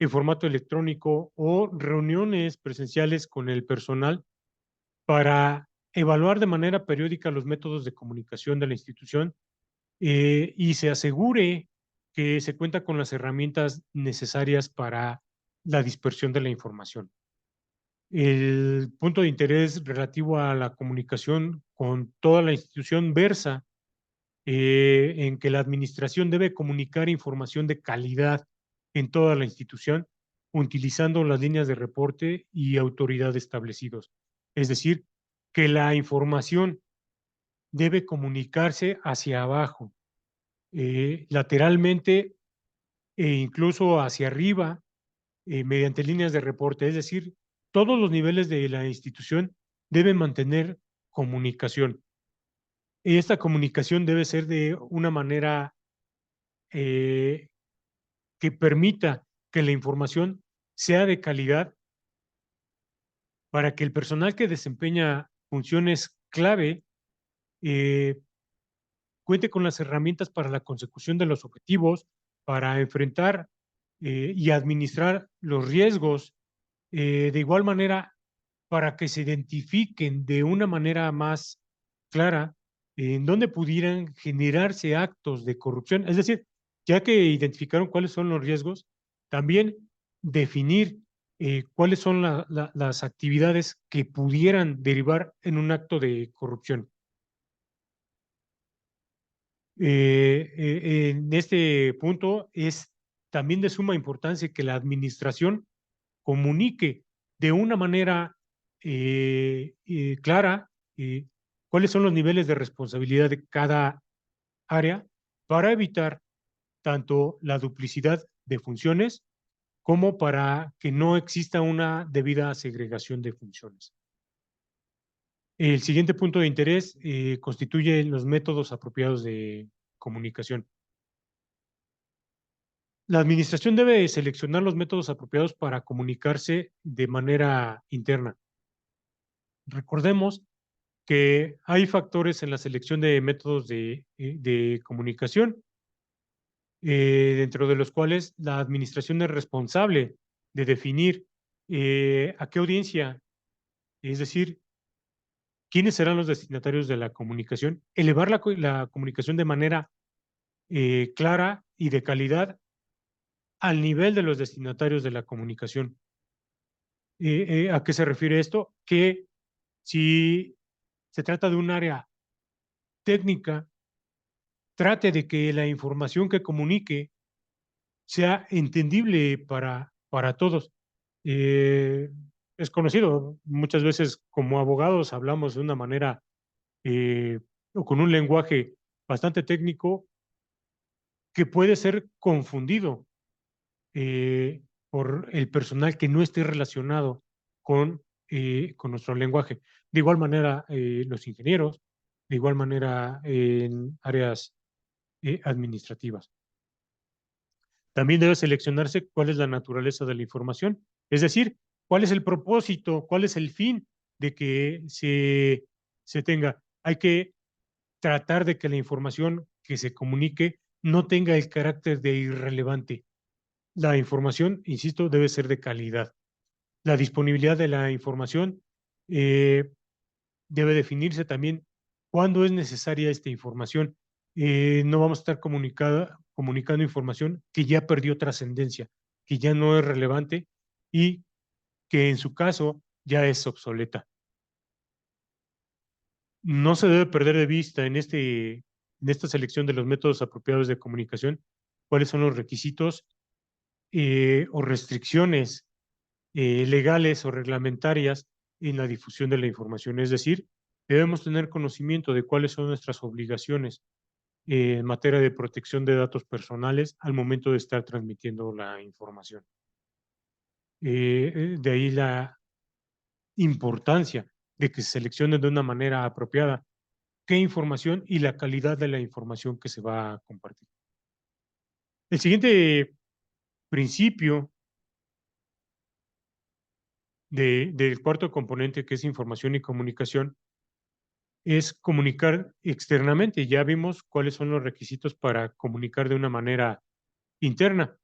en formato electrónico o reuniones presenciales con el personal para evaluar de manera periódica los métodos de comunicación de la institución y se asegure que se cuenta con las herramientas necesarias para la dispersión de la información. El punto de interés relativo a la comunicación con toda la institución versa en que la administración debe comunicar información de calidad en toda la institución, utilizando las líneas de reporte y autoridad establecidos. Es decir, que la información debe comunicarse hacia abajo, lateralmente e incluso hacia arriba, mediante líneas de reporte. Es decir, todos los niveles de la institución deben mantener comunicación. Y esta comunicación debe ser de una manera eh, que permita que la información sea de calidad para que el personal que desempeña funciones clave eh, cuente con las herramientas para la consecución de los objetivos, para enfrentar y administrar los riesgos, de igual manera para que se identifiquen de una manera más clara en dónde pudieran generarse actos de corrupción. Es decir, ya que identificaron cuáles son los riesgos, también definir cuáles son las actividades que pudieran derivar en un acto de corrupción. En este punto es también de suma importancia que la administración comunique de una manera clara cuáles son los niveles de responsabilidad de cada área para evitar tanto la duplicidad de funciones como para que no exista una debida segregación de funciones. El siguiente punto de interés constituye los métodos apropiados de comunicación. La administración debe seleccionar los métodos apropiados para comunicarse de manera interna. Recordemos que hay factores en la selección de métodos de comunicación, dentro de los cuales la administración es responsable de definir a qué audiencia, es decir, quiénes serán los destinatarios de la comunicación, elevar la comunicación de manera clara y de calidad al nivel de los destinatarios de la comunicación. ¿A qué se refiere esto? Que si se trata de un área técnica, trate de que la información que comunique sea entendible para todos. Eh, es conocido, muchas veces como abogados hablamos de una manera eh, o con un lenguaje bastante técnico que puede ser confundido por el personal que no esté relacionado con nuestro lenguaje. De igual manera, los ingenieros, de igual manera en áreas administrativas. También debe seleccionarse cuál es la naturaleza de la información, es decir, cuál es el propósito, cuál es el fin de que se tenga. Hay que tratar de que la información que se comunique no tenga el carácter de irrelevante. La información, insisto, debe ser de calidad. La disponibilidad de la información eh, debe definirse también cuándo es necesaria esta información. No vamos a estar comunicando información que ya perdió trascendencia, que ya no es relevante y que en su caso ya es obsoleta. No se debe perder de vista en esta selección de los métodos apropiados de comunicación cuáles son los requisitos o restricciones legales o reglamentarias en la difusión de la información. Es decir, debemos tener conocimiento de cuáles son nuestras obligaciones en materia de protección de datos personales al momento de estar transmitiendo la información. De ahí la importancia de que se seleccione de una manera apropiada qué información y la calidad de la información que se va a compartir. El siguiente principio del cuarto componente, que es información y comunicación, es comunicar externamente. Ya vimos cuáles son los requisitos para comunicar de una manera interna.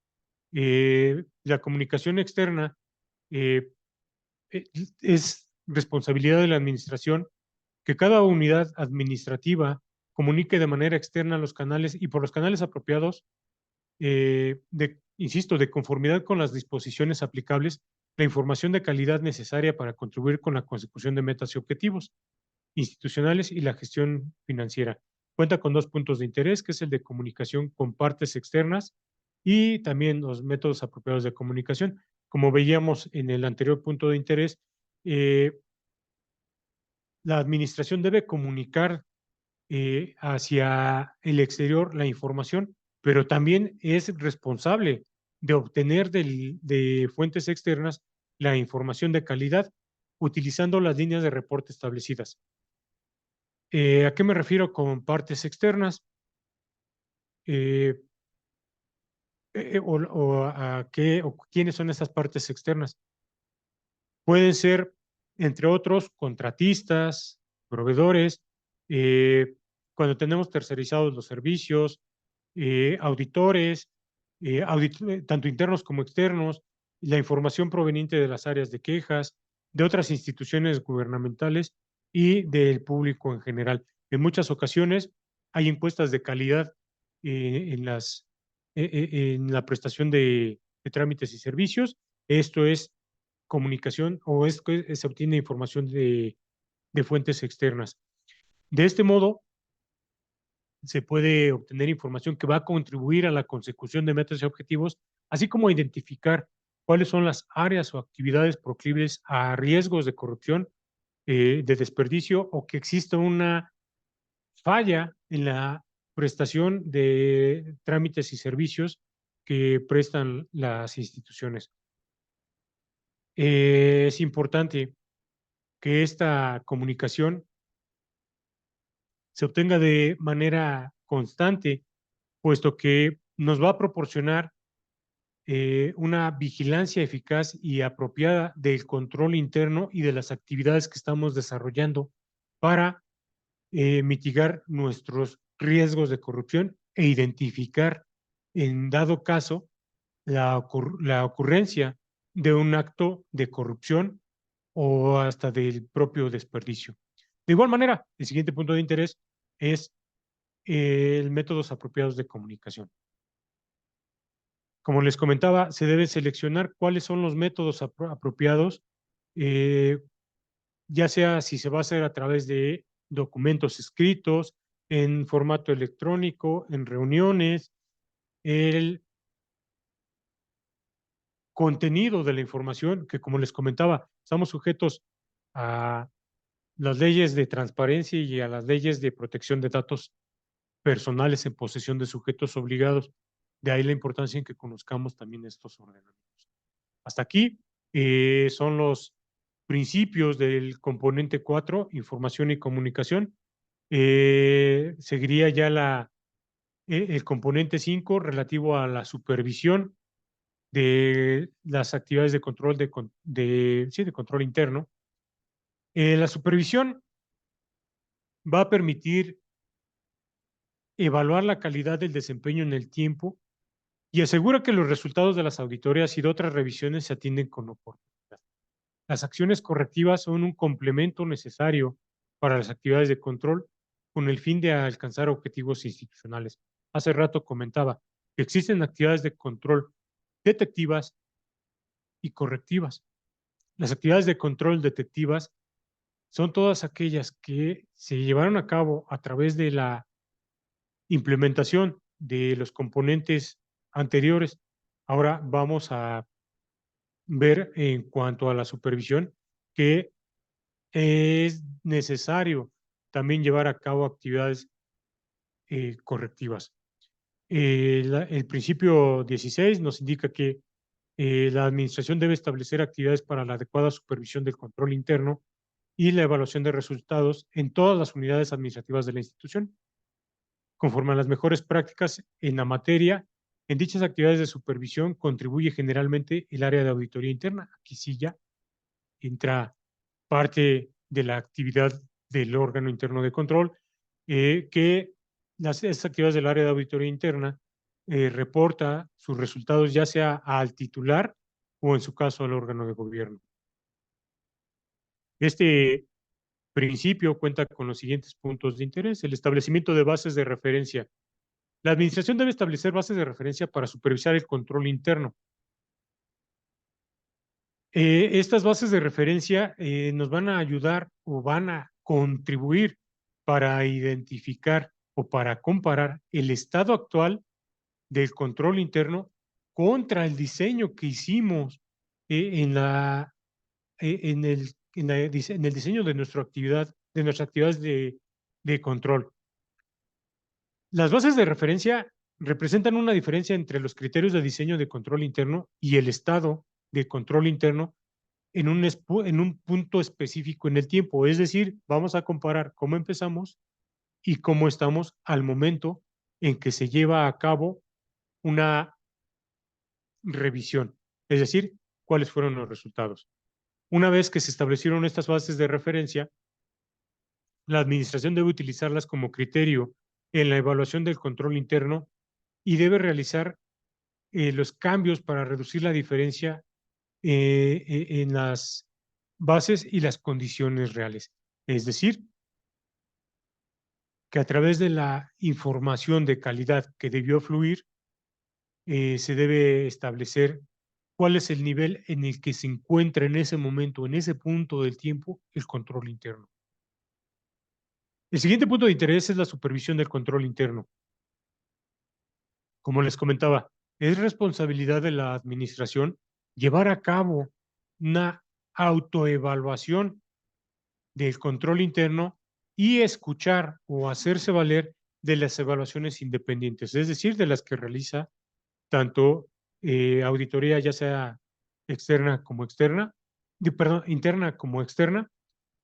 La comunicación externa eh, eh, es responsabilidad de la administración que cada unidad administrativa comunique de manera externa a los canales y por los canales apropiados, insisto, de conformidad con las disposiciones aplicables, la información de calidad necesaria para contribuir con la consecución de metas y objetivos institucionales y la gestión financiera. Cuenta con dos puntos de interés, que es el de comunicación con partes externas y también los métodos apropiados de comunicación. Como veíamos en el anterior punto de interés, la administración debe comunicar hacia el exterior la información, pero también es responsable de obtener de fuentes externas la información de calidad utilizando las líneas de reporte establecidas. ¿A qué me refiero con partes externas? Eh, o a qué o quiénes son esas partes externas. Pueden ser, entre otros, contratistas, proveedores, eh, cuando tenemos tercerizados los servicios, auditores, tanto internos como externos, la información proveniente de las áreas de quejas, de otras instituciones gubernamentales y del público en general. En muchas ocasiones hay encuestas de calidad en la prestación de trámites y servicios. Esto es comunicación o es que se obtiene información de fuentes externas. De este modo, se puede obtener información que va a contribuir a la consecución de metas y objetivos, así como identificar cuáles son las áreas o actividades proclives a riesgos de corrupción, de desperdicio o que exista una falla en la prestación de trámites y servicios que prestan las instituciones. Es importante que esta comunicación se obtenga de manera constante, puesto que nos va a proporcionar, una vigilancia eficaz y apropiada del control interno y de las actividades que estamos desarrollando para mitigar nuestros riesgos de corrupción e identificar, en dado caso, la ocurrencia de un acto de corrupción o hasta del propio desperdicio. De igual manera, el siguiente punto de interés es métodos apropiados de comunicación. Como les comentaba, se debe seleccionar cuáles son los métodos apropiados, eh, ya sea si se va a hacer a través de documentos escritos, en formato electrónico, en reuniones, el contenido de la información, que como les comentaba, estamos sujetos a las leyes de transparencia y a las leyes de protección de datos personales en posesión de sujetos obligados. De ahí la importancia en que conozcamos también estos ordenamientos. Hasta aquí son los principios del componente 4, información y comunicación. Seguiría ya el componente 5 relativo a la supervisión de las actividades de control de control interno. La supervisión va a permitir evaluar la calidad del desempeño en el tiempo y asegura que los resultados de las auditorías y de otras revisiones se atienden con oportunidad. Las acciones correctivas son un complemento necesario para las actividades de control con el fin de alcanzar objetivos institucionales. Hace rato comentaba que existen actividades de control detectivas y correctivas. Las actividades de control detectivas son todas aquellas que se llevaron a cabo a través de la implementación de los componentes anteriores. Ahora vamos a ver en cuanto a la supervisión que es necesario también llevar a cabo actividades correctivas. El principio 16 nos indica que la administración debe establecer actividades para la adecuada supervisión del control interno y la evaluación de resultados en todas las unidades administrativas de la institución. Conforme a las mejores prácticas en la materia, en dichas actividades de supervisión contribuye generalmente el área de auditoría interna. Aquí sí ya entra parte de la actividad del órgano interno de control, que estas actividades del área de auditoría interna reporta sus resultados ya sea al titular o en su caso al órgano de gobierno. Este principio cuenta con los siguientes puntos de interés: el establecimiento de bases de referencia. La administración debe establecer bases de referencia para supervisar el control interno. Estas bases de referencia nos van a ayudar o van a contribuir para identificar o para comparar el estado actual del control interno contra el diseño que hicimos en el diseño de nuestra actividad, de nuestras actividades de control. Las bases de referencia representan una diferencia entre los criterios de diseño de control interno y el estado de control interno en un punto específico en el tiempo. Es decir, vamos a comparar cómo empezamos y cómo estamos al momento en que se lleva a cabo una revisión. Es decir, cuáles fueron los resultados. Una vez que se establecieron estas bases de referencia, la administración debe utilizarlas como criterio en la evaluación del control interno y debe realizar los cambios para reducir la diferencia en las bases y las condiciones reales. Es decir, que a través de la información de calidad que debió fluir, se debe establecer cuál es el nivel en el que se encuentra en ese momento, en ese punto del tiempo, el control interno. El siguiente punto de interés es la supervisión del control interno. Como les comentaba, es responsabilidad de la administración llevar a cabo una autoevaluación del control interno y escuchar o hacerse valer de las evaluaciones independientes, es decir, de las que realiza tanto auditoría, ya sea externa como externa, perdón, interna como externa,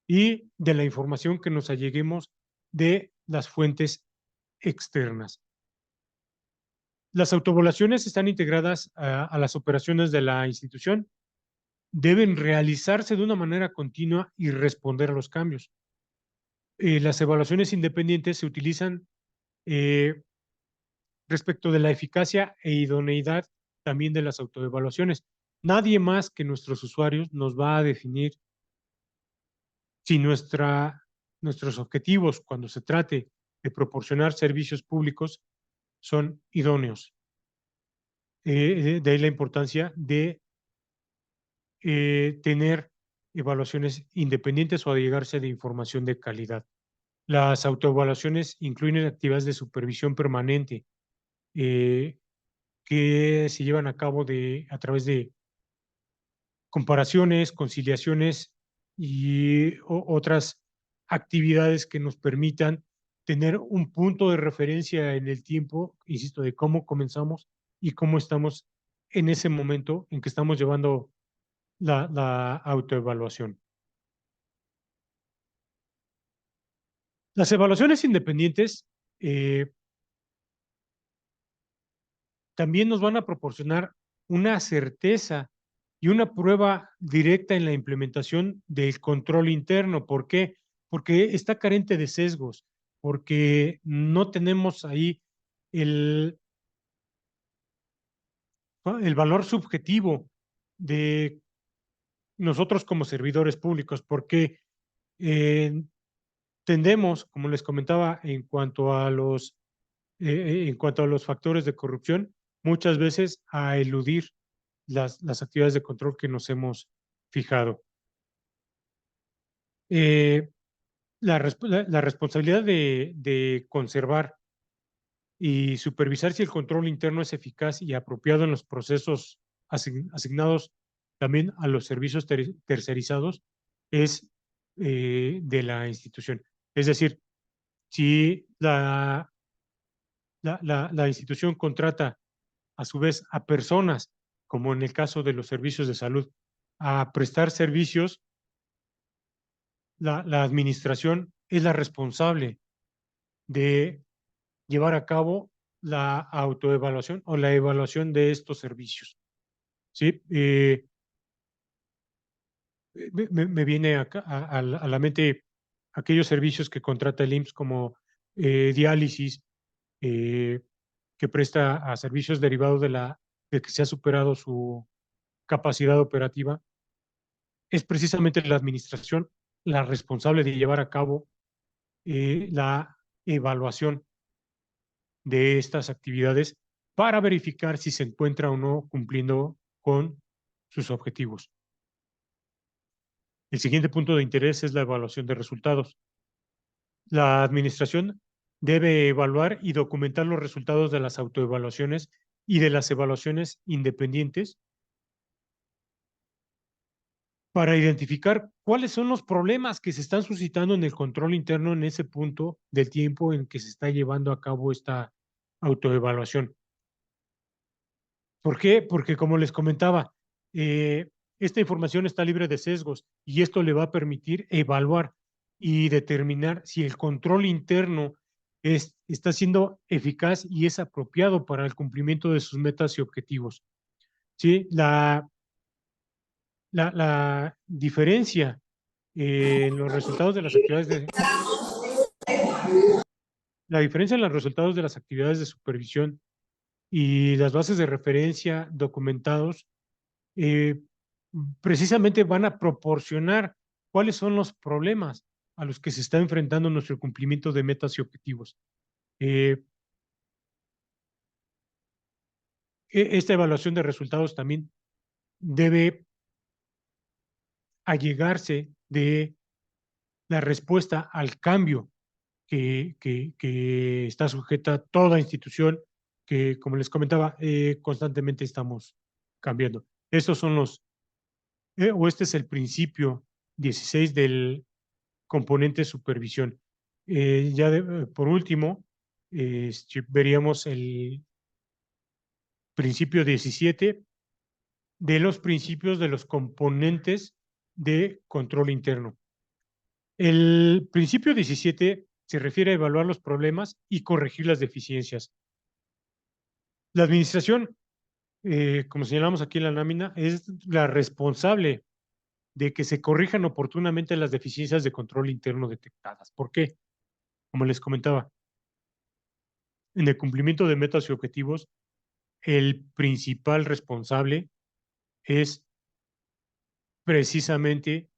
y de la información que nos alleguemos de las fuentes externas. Las autoevaluaciones están integradas a las operaciones de la institución. Deben realizarse de una manera continua y responder a los cambios. Las evaluaciones independientes se utilizan eh, respecto de la eficacia e idoneidad también de las autoevaluaciones. Nadie más que nuestros usuarios nos va a definir si nuestros objetivos cuando se trate de proporcionar servicios públicos son idóneos. De ahí la importancia de tener evaluaciones independientes o allegarse de información de calidad. Las autoevaluaciones incluyen actividades de supervisión permanente eh, que se llevan a cabo a través de comparaciones, conciliaciones y otras actividades que nos permitan tener un punto de referencia en el tiempo, insisto, de cómo comenzamos y cómo estamos en ese momento en que estamos llevando la autoevaluación. Las evaluaciones independientes también nos van a proporcionar una certeza y una prueba directa en la implementación del control interno. ¿Por qué? Porque está carente de sesgos, porque no tenemos ahí el, el valor subjetivo de nosotros como servidores públicos, porque eh, tendemos, como les comentaba, en cuanto a los factores de corrupción, muchas veces a eludir las actividades de control que nos hemos fijado. Eh, la responsabilidad de conservar y supervisar si el control interno es eficaz y apropiado en los procesos asignados también a los servicios tercerizados es de la institución. Es decir, si la institución contrata a su vez a personas, como en el caso de los servicios de salud, a prestar servicios, la administración es la responsable de llevar a cabo la autoevaluación o la evaluación de estos servicios. ¿Sí? Me viene a la mente aquellos servicios que contrata el IMSS como diálisis, eh, que presta a servicios derivados de que se ha superado su capacidad operativa. Es precisamente la administración la responsable de llevar a cabo la evaluación de estas actividades para verificar si se encuentra o no cumpliendo con sus objetivos. El siguiente punto de interés es la evaluación de resultados. La administración debe evaluar y documentar los resultados de las autoevaluaciones y de las evaluaciones independientes para identificar cuáles son los problemas que se están suscitando en el control interno en ese punto del tiempo en que se está llevando a cabo esta autoevaluación. ¿Por qué? Porque como les comentaba, esta información está libre de sesgos y esto le va a permitir evaluar y determinar si el control interno está siendo eficaz y es apropiado para el cumplimiento de sus metas y objetivos. ¿Sí? La diferencia en los resultados de las actividades la diferencia en los resultados de las actividades de supervisión y las bases de referencia documentados eh, precisamente van a proporcionar cuáles son los problemas a los que se está enfrentando nuestro cumplimiento de metas y objetivos. Eh, esta evaluación de resultados también debe allegarse de la respuesta al cambio que está sujeta toda institución que, como les comentaba, constantemente estamos cambiando. Estos son o este es el principio 16 del componente supervisión. Por último, veríamos el principio 17 de los principios de los componentes de control interno. El principio 17 se refiere a evaluar los problemas y corregir las deficiencias. La administración, como señalamos aquí en la lámina, es la responsable de que se corrijan oportunamente las deficiencias de control interno detectadas. ¿Por qué? Como les comentaba, en el cumplimiento de metas y objetivos, el principal responsable es precisamente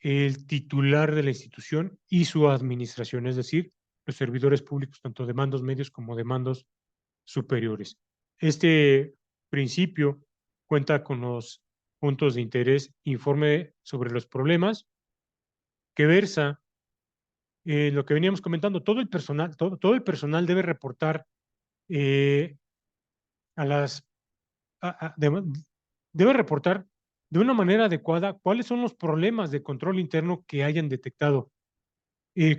el titular de la institución y su administración, es decir, los servidores públicos, tanto de mandos medios como de mandos superiores. Este principio cuenta con los puntos de interés, informe sobre los problemas, que versa lo que veníamos comentando. Todo el personal, todo el personal debe reportar eh, a las debe reportar de una manera adecuada cuáles son los problemas de control interno que hayan detectado.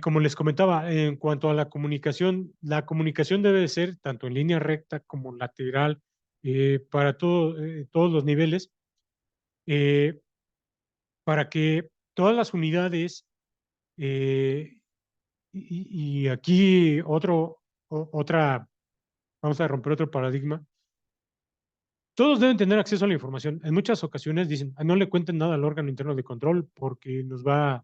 Como les comentaba, en cuanto a la comunicación debe de ser tanto en línea recta como lateral para todos los niveles, eh, para que todas las unidades, eh, y aquí otra, vamos a romper otro paradigma, todos deben tener acceso a la información. En muchas ocasiones dicen, "Ah, no le cuenten nada al órgano interno de control porque nos va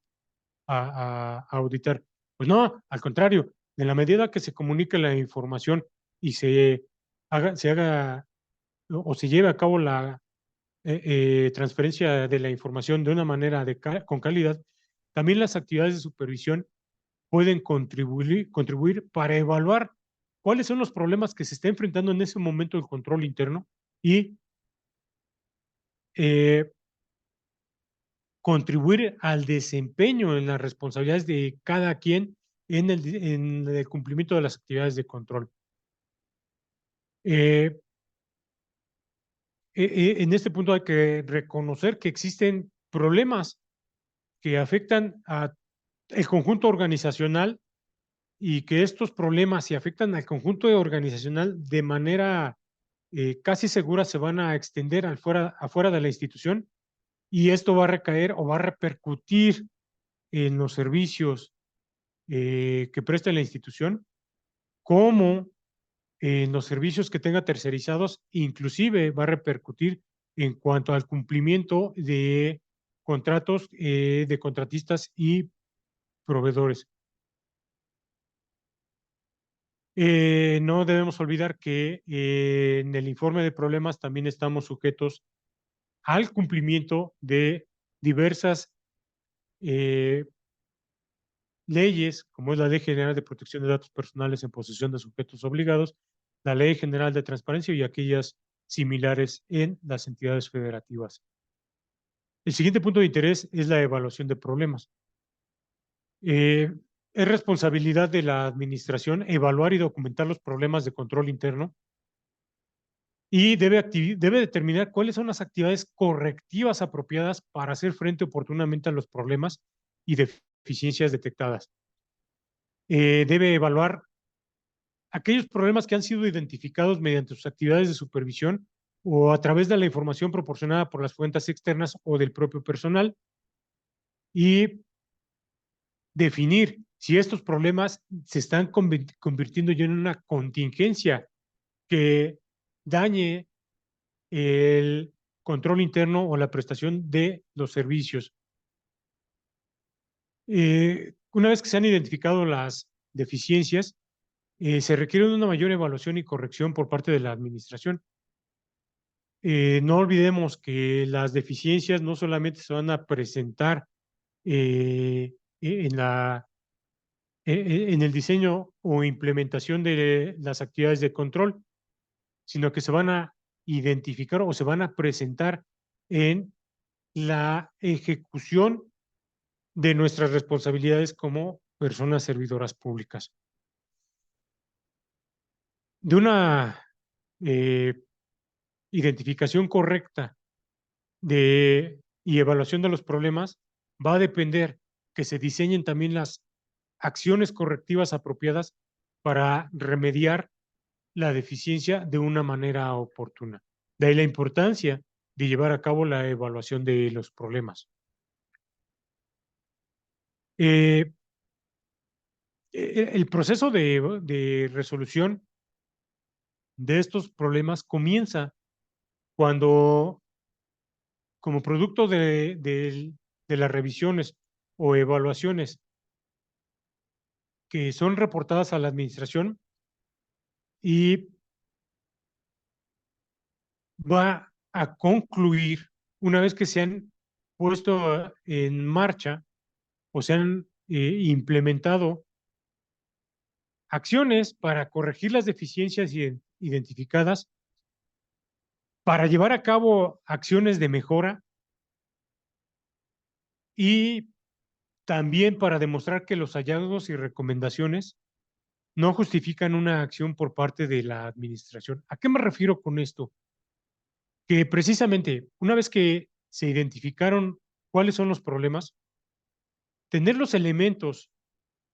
a auditar". Pues no, al contrario, en la medida que se comunique la información y se haga o se lleve a cabo la transferencia de la información de una manera con calidad, también las actividades de supervisión pueden contribuir para evaluar cuáles son los problemas que se está enfrentando en ese momento el control interno y eh, contribuir al desempeño en las responsabilidades de cada quien en el cumplimiento de las actividades de control. Eh, en este punto hay que reconocer que existen problemas que afectan a el conjunto organizacional y que estos problemas, si afectan al conjunto organizacional de manera casi segura, se van a extender afuera de la institución, y esto va a recaer o va a repercutir en los servicios que presta la institución, como en los servicios que tenga tercerizados, inclusive va a repercutir en cuanto al cumplimiento de contratos de contratistas y proveedores. No debemos olvidar que en el informe de problemas también estamos sujetos al cumplimiento de diversas eh, leyes, como es la Ley General de Protección de Datos Personales en posesión de sujetos obligados, la Ley General de Transparencia y aquellas similares en las entidades federativas. El siguiente punto de interés es la evaluación de problemas. Eh, es responsabilidad de la administración evaluar y documentar los problemas de control interno y debe determinar cuáles son las actividades correctivas apropiadas para hacer frente oportunamente a los problemas y deficiencias detectadas. Debe evaluar aquellos problemas que han sido identificados mediante sus actividades de supervisión o a través de la información proporcionada por las fuentes externas o del propio personal, y definir si estos problemas se están convirtiendo ya en una contingencia que dañe el control interno o la prestación de los servicios. Una vez que se han identificado las deficiencias, se requiere una mayor evaluación y corrección por parte de la administración. No olvidemos que las deficiencias no solamente se van a presentar en en el diseño o implementación de las actividades de control, sino que se van a identificar o se van a presentar en la ejecución de nuestras responsabilidades como personas servidoras públicas. De una eh, identificación correcta y evaluación de los problemas, va a depender que se diseñen también las acciones correctivas apropiadas para remediar la deficiencia de una manera oportuna. De ahí la importancia de llevar a cabo la evaluación de los problemas. Eh, el proceso de resolución de estos problemas comienza cuando, como producto de las revisiones o evaluaciones que son reportadas a la administración y va a concluir una vez que se han puesto en marcha o se han implementado acciones para corregir las deficiencias identificadas, para llevar a cabo acciones de mejora y también para demostrar que los hallazgos y recomendaciones no justifican una acción por parte de la administración. ¿A qué me refiero con esto? Que precisamente una vez que se identificaron cuáles son los problemas, tener los elementos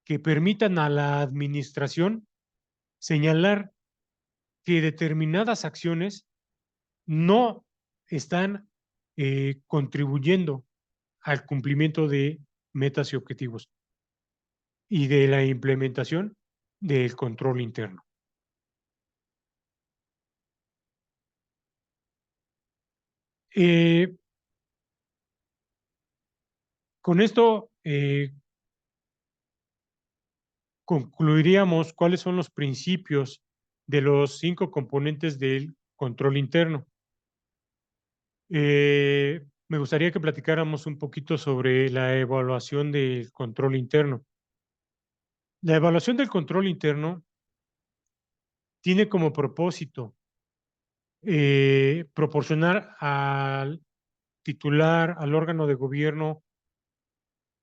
que permitan a la administración señalar que determinadas acciones no están contribuyendo al cumplimiento de metas y objetivos y de la implementación del control interno. Eh, con esto concluiríamos cuáles son los principios de los 5 componentes del control interno. Me gustaría que platicáramos un poquito sobre la evaluación del control interno. La evaluación del control interno tiene como propósito proporcionar al titular, al órgano de gobierno,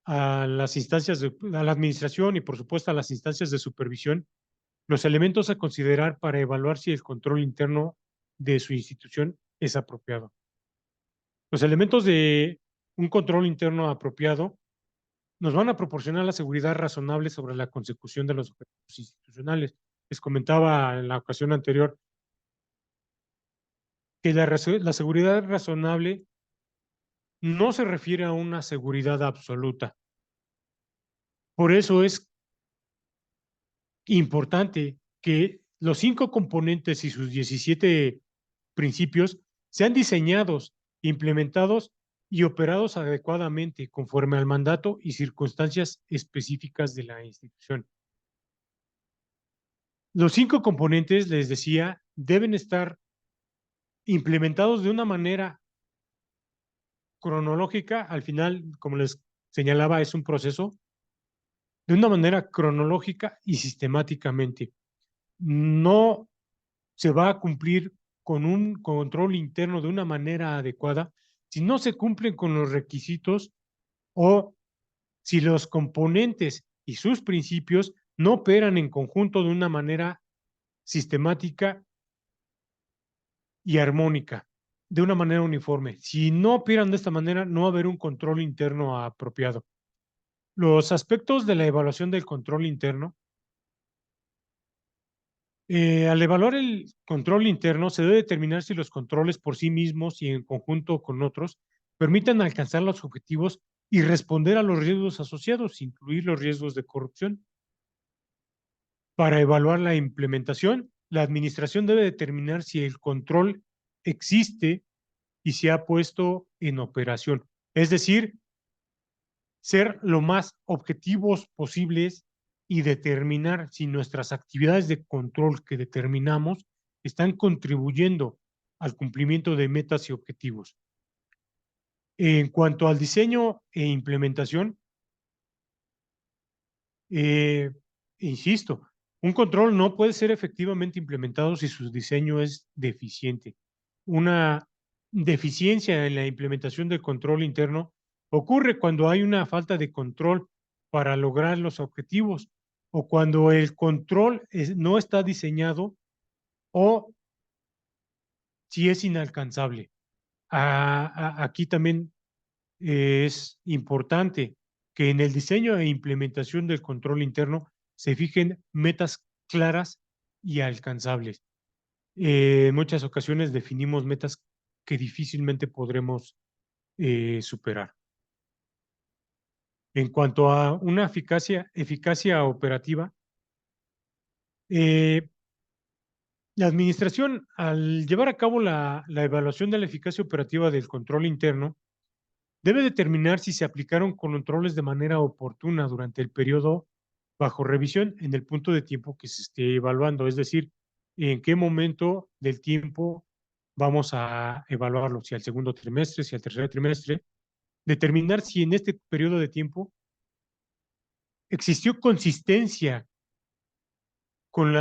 a las instancias, a la administración y por supuesto a las instancias de supervisión, los elementos a considerar para evaluar si el control interno de su institución es apropiado. Los elementos de un control interno apropiado nos van a proporcionar la seguridad razonable sobre la consecución de los objetivos institucionales. Les comentaba en la ocasión anterior que la seguridad razonable no se refiere a una seguridad absoluta. Por eso es importante que los 5 componentes y sus 17 principios sean diseñados, implementados y operados adecuadamente conforme al mandato y circunstancias específicas de la institución. Los 5 componentes, les decía, deben estar implementados de una manera cronológica. Al final, como les señalaba, es un proceso de una manera cronológica y sistemáticamente. No se va a cumplir con un control interno de una manera adecuada si no se cumplen con los requisitos o si los componentes y sus principios no operan en conjunto de una manera sistemática y armónica, de una manera uniforme. Si no operan de esta manera, no va a haber un control interno apropiado. Los aspectos de la evaluación del control interno. Al evaluar el control interno, se debe determinar si los controles por sí mismos y en conjunto con otros permitan alcanzar los objetivos y responder a los riesgos asociados, incluir los riesgos de corrupción. Para evaluar la implementación, la administración debe determinar si el control existe y se ha puesto en operación. Es decir, ser lo más objetivos posibles y determinar si nuestras actividades de control que determinamos están contribuyendo al cumplimiento de metas y objetivos. En cuanto al diseño e implementación, eh, insisto, un control no puede ser efectivamente implementado si su diseño es deficiente. Una deficiencia en la implementación del control interno ocurre cuando hay una falta de control para lograr los objetivos o cuando el control no está diseñado o si es inalcanzable. Aquí también es importante que en el diseño e implementación del control interno se fijen metas claras y alcanzables. En muchas ocasiones definimos metas que difícilmente podremos superar. En cuanto a una eficacia operativa, eh, La administración, al llevar a cabo la evaluación de la eficacia operativa del control interno, debe determinar si se aplicaron controles de manera oportuna durante el periodo bajo revisión en el punto de tiempo que se esté evaluando, es decir, en qué momento del tiempo vamos a evaluarlo, si al segundo trimestre, si al tercer trimestre, determinar si en este periodo de tiempo existió consistencia con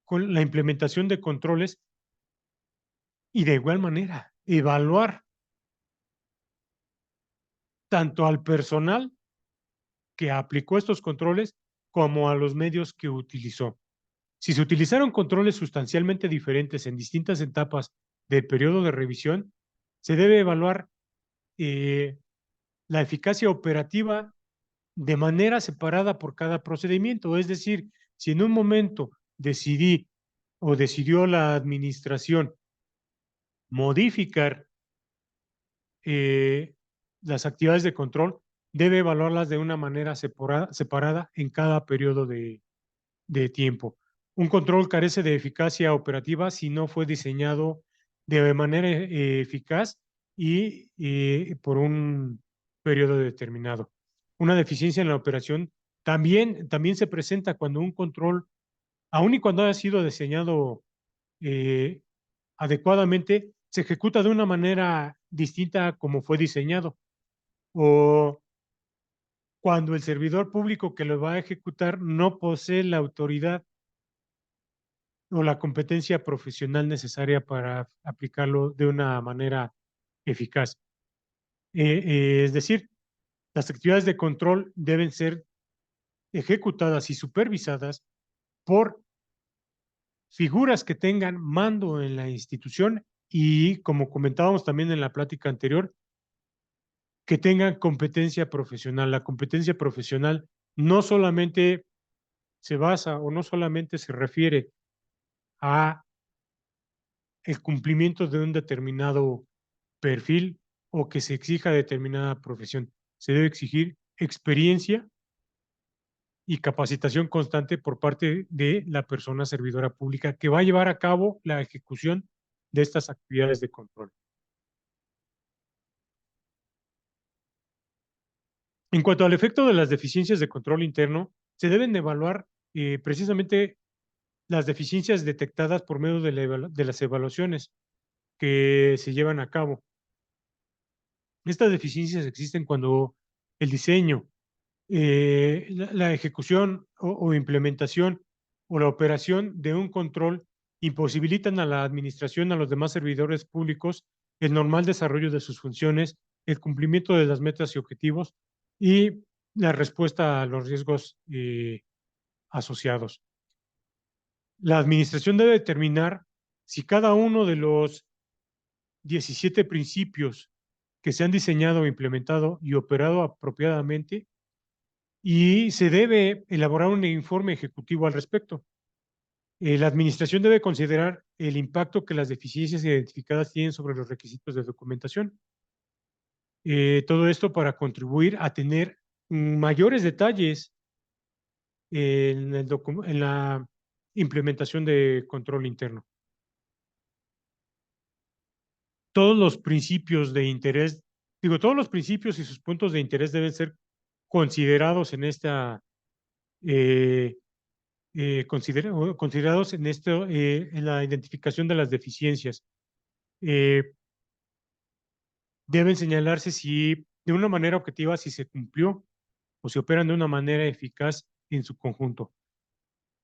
con la implementación de controles y de igual manera evaluar tanto al personal que aplicó estos controles como a los medios que utilizó. Si se utilizaron controles sustancialmente diferentes en distintas etapas del periodo de revisión, se debe evaluar eh, la eficacia operativa de manera separada por cada procedimiento. Es decir, si en un momento decidí o decidió la administración modificar eh, las actividades de control, debe evaluarlas de una manera separada en cada periodo de tiempo. Un control carece de eficacia operativa si no fue diseñado de manera eficaz y por un periodo determinado. Una deficiencia en la operación también se presenta cuando un control, aun y cuando haya sido diseñado eh, adecuadamente, se ejecuta de una manera distinta como fue diseñado, o cuando el servidor público que lo va a ejecutar no posee la autoridad o la competencia profesional necesaria para aplicarlo de una manera eficaz. Es decir, las actividades de control deben ser ejecutadas y supervisadas por figuras que tengan mando en la institución y, como comentábamos también en la plática anterior, que tengan competencia profesional. La competencia profesional no solamente se basa o no solamente se refiere a el cumplimiento de un determinado perfil o que se exija determinada profesión. Se debe exigir experiencia y capacitación constante por parte de la persona servidora pública que va a llevar a cabo la ejecución de estas actividades de control. En cuanto al efecto de las deficiencias de control interno, se deben evaluar precisamente las deficiencias detectadas por medio de las evaluaciones que se llevan a cabo. Estas deficiencias existen cuando el diseño, la ejecución o implementación o la operación de un control imposibilitan a la administración, a los demás servidores públicos, el normal desarrollo de sus funciones, el cumplimiento de las metas y objetivos y la respuesta a los riesgos asociados. La administración debe determinar si cada uno de los 17 principios que se han diseñado, implementado y operado apropiadamente y se debe elaborar un informe ejecutivo al respecto. La administración debe considerar el impacto que las deficiencias identificadas tienen sobre los requisitos de documentación. Todo esto para contribuir a tener mayores detalles en la implementación de control interno. Todos los principios de interés, todos los principios y sus puntos de interés deben ser considerados en esta considerados en esto, en la identificación de las deficiencias. Deben señalarse si de una manera objetiva si se cumplió o se operan de una manera eficaz en su conjunto.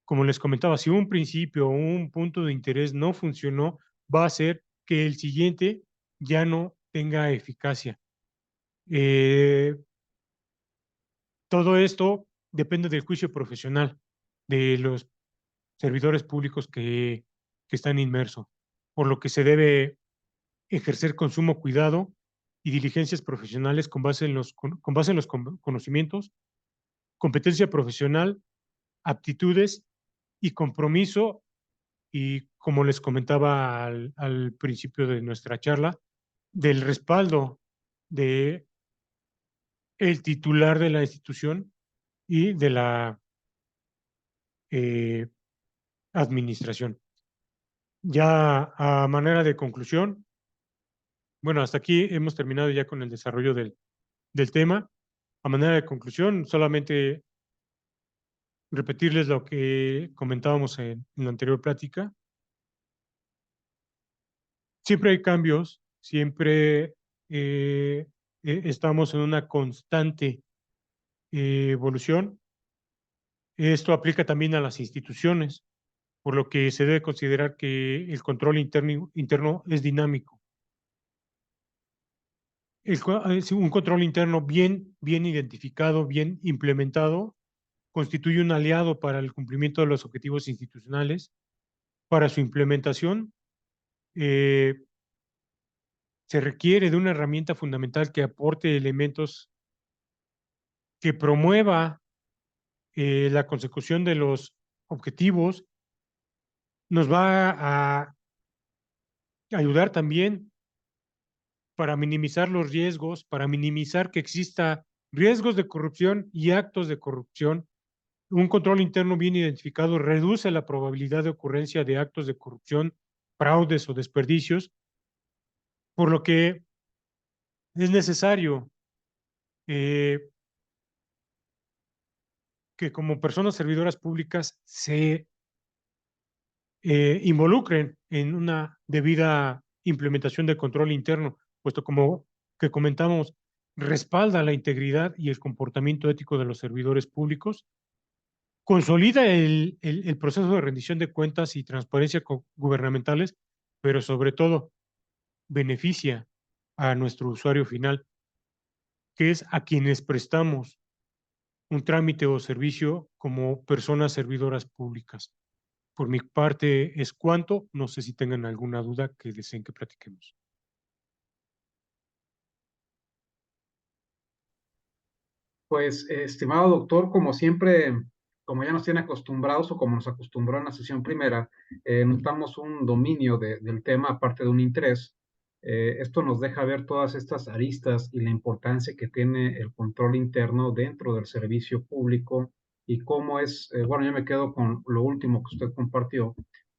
Como les comentaba, si un principio o un punto de interés no funcionó, va a hacer que el siguiente ya no tenga eficacia. Eh, Todo esto depende del juicio profesional de los servidores públicos que están inmersos, por lo que se debe ejercer con sumo cuidado y diligencias profesionales con base en los conocimientos, competencia profesional, aptitudes y compromiso. Y como les comentaba al principio de nuestra charla, del respaldo de el titular de la institución y de la eh, administración. Ya a manera de conclusión, bueno, hasta aquí hemos terminado ya con el desarrollo del tema. A manera de conclusión, solamente repetirles lo que comentábamos en la anterior plática. Siempre hay cambios, siempre estamos en una constante evolución. Esto aplica también a las instituciones, por lo que se debe considerar que el control interno es dinámico. Un control interno bien identificado, bien implementado, constituye un aliado para el cumplimiento de los objetivos institucionales. Para su implementación, eh, se requiere de una herramienta fundamental que aporte elementos que promueva la consecución de los objetivos. Nos va a ayudar también para minimizar los riesgos, para minimizar que exista riesgos de corrupción y actos de corrupción. Un control interno bien identificado reduce la probabilidad de ocurrencia de actos de corrupción, fraudes o desperdicios, por lo que es necesario eh, que como personas servidoras públicas se involucren en una debida implementación del control interno, puesto como que comentamos, respalda la integridad y el comportamiento ético de los servidores públicos, consolida el proceso de rendición de cuentas y transparencia gubernamentales, pero sobre todo beneficia a nuestro usuario final, que es a quienes prestamos un trámite o servicio como personas servidoras públicas. Por mi parte es cuanto. No sé si tengan alguna duda que deseen que platiquemos. Pues, estimado doctor, como siempre, como ya nos tiene acostumbrados o como nos acostumbró en la sesión primera, notamos un dominio del tema, aparte de un interés. Esto nos deja ver todas estas aristas y la importancia que tiene el control interno dentro del servicio público y cómo es, bueno, yo me quedo con lo último que usted compartió,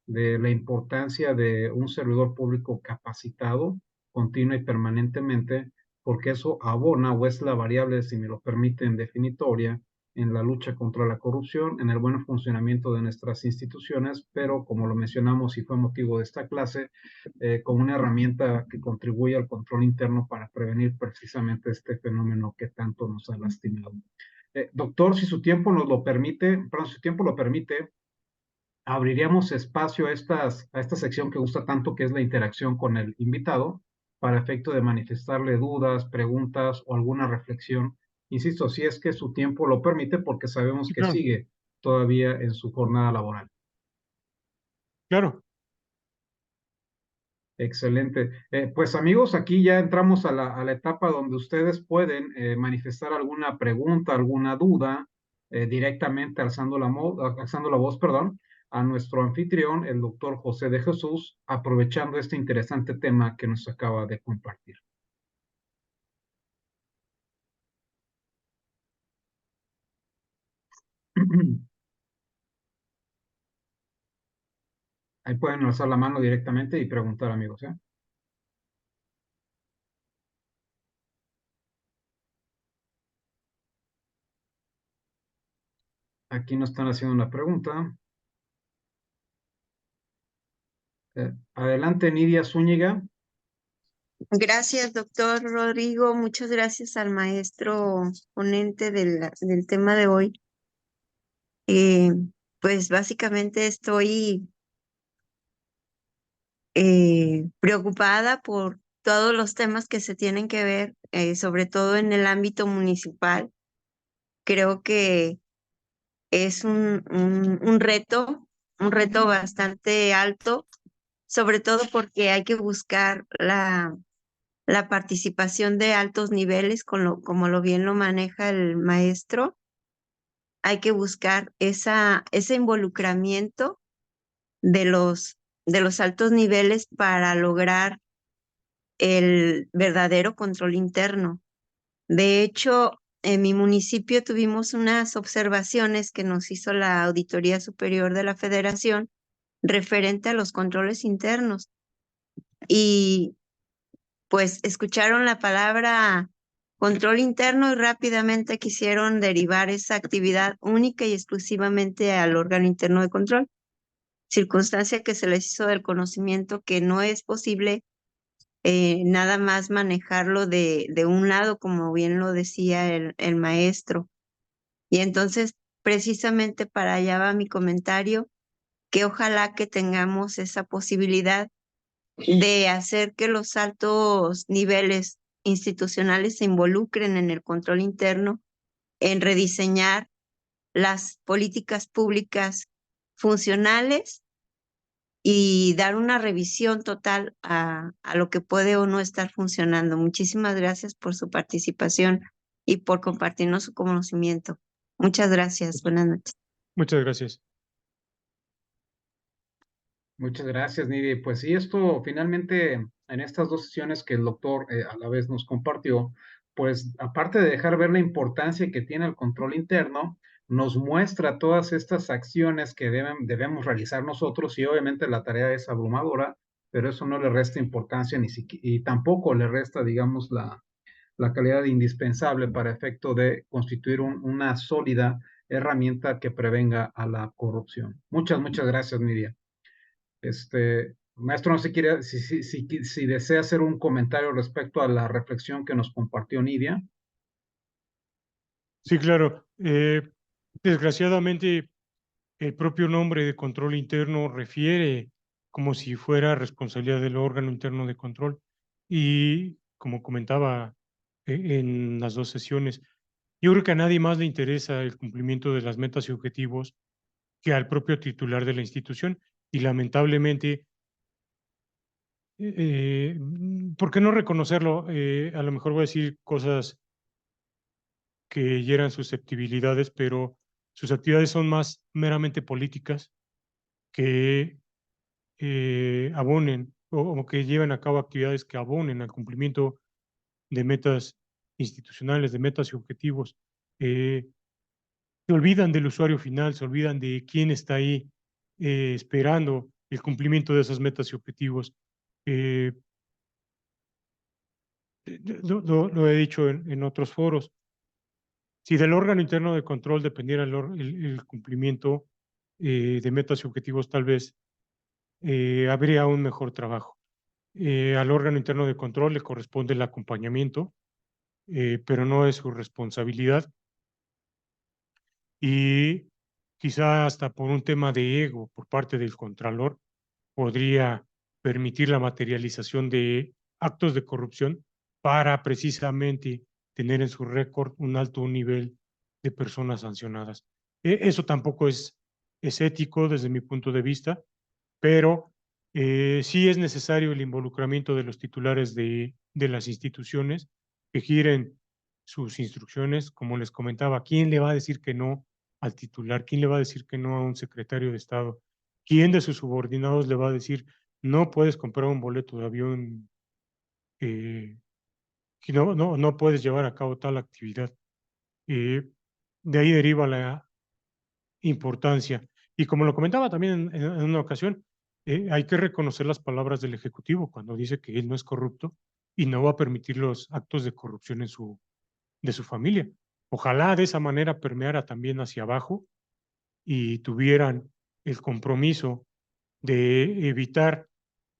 de la importancia de un servidor público capacitado continua y permanentemente, porque eso abona o es la variable, si me lo permiten, definitoria en la lucha contra la corrupción, en el buen funcionamiento de nuestras instituciones, pero como lo mencionamos y fue motivo de esta clase, como una herramienta que contribuye al control interno para prevenir precisamente este fenómeno que tanto nos ha lastimado. Doctor, si su tiempo nos lo permite, perdón, si su tiempo lo permite, abriríamos espacio a esta sección que gusta tanto, que es la interacción con el invitado, para efecto de manifestarle dudas, preguntas o alguna reflexión. Insisto, si es que su tiempo lo permite, porque sabemos Sí, que claro, sigue todavía en su jornada laboral. claro. Excelente. Pues amigos, aquí ya entramos a la etapa donde ustedes pueden manifestar alguna pregunta, alguna duda, directamente alzando la voz, perdón, a nuestro anfitrión, el doctor José de Jesús, aprovechando este interesante tema que nos acaba de compartir. Ahí pueden alzar la mano directamente y preguntar, amigos, ¿eh? Aquí nos están haciendo una pregunta. Adelante, Nidia Zúñiga. Gracias, doctor Rodrigo. Muchas gracias al maestro ponente del tema de hoy. Eh, pues básicamente estoy preocupada por todos los temas que se tienen que ver, sobre todo en el ámbito municipal. Creo que es un reto bastante alto, sobre todo porque hay que buscar la participación de altos niveles, como lo bien lo maneja el maestro. Hay que buscar ese involucramiento de de los altos niveles para lograr el verdadero control interno. De hecho, en mi municipio tuvimos unas observaciones que nos hizo la Auditoría Superior de la Federación, referente a los controles internos. Y pues escucharon la palabra control interno y rápidamente quisieron derivar esa actividad única y exclusivamente al órgano interno de control, circunstancia que se les hizo del conocimiento que no es posible nada más manejarlo de un lado, como bien lo decía el maestro. Y entonces, precisamente para allá va mi comentario, que ojalá que tengamos esa posibilidad de hacer que los altos niveles institucionales se involucren en el control interno, en rediseñar las políticas públicas funcionales y dar una revisión total a lo que puede o no estar funcionando. Muchísimas gracias por su participación y por compartirnos su conocimiento. Muchas gracias. Buenas noches. Muchas gracias. Muchas gracias, Nidia. Pues sí, esto finalmente en estas dos sesiones que el doctor a la vez nos compartió, pues aparte de dejar ver la importancia que tiene el control interno, nos muestra todas estas acciones que debemos realizar nosotros y obviamente la tarea es abrumadora, pero eso no le resta importancia y tampoco le resta, digamos, la calidad indispensable para efecto de constituir una sólida herramienta que prevenga a la corrupción. Muchas gracias, Nidia. Maestro, no sé si desea hacer un comentario respecto a la reflexión que nos compartió Nidia. Sí, claro. Desgraciadamente, el propio nombre de control interno refiere como si fuera responsabilidad del órgano interno de control. Y como comentaba en las dos sesiones, yo creo que a nadie más le interesa el cumplimiento de las metas y objetivos que al propio titular de la institución. Y lamentablemente, ¿por qué no reconocerlo? A lo mejor voy a decir cosas que hieran susceptibilidades, pero sus actividades son más meramente políticas que abonen o que lleven a cabo actividades que abonen al cumplimiento de metas institucionales, de metas y objetivos. Se olvidan del usuario final, se olvidan de quién está ahí esperando el cumplimiento de esas metas y objetivos. Eh, lo he dicho en otros foros. Si del órgano interno de control dependiera el cumplimiento de metas y objetivos, tal vez habría un mejor trabajo. Al órgano interno de control le corresponde el acompañamiento, pero no es su responsabilidad. Y quizá hasta por un tema de ego por parte del contralor podría permitir la materialización de actos de corrupción para precisamente tener en su récord un alto nivel de personas sancionadas. Eso tampoco es ético desde mi punto de vista, pero sí es necesario el involucramiento de los titulares de las instituciones que giren sus instrucciones. Como les comentaba, ¿quién le va a decir que no al titular? ¿Quién le va a decir que no a un secretario de Estado? ¿Quién de sus subordinados le va a decir no puedes comprar un boleto de avión, que no puedes llevar a cabo tal actividad? Eh, de ahí deriva la importancia. Y como lo comentaba también en una ocasión, hay que reconocer las palabras del Ejecutivo cuando dice que él no es corrupto y no va a permitir los actos de corrupción de su familia. Ojalá de esa manera permeara también hacia abajo y tuvieran el compromiso de evitar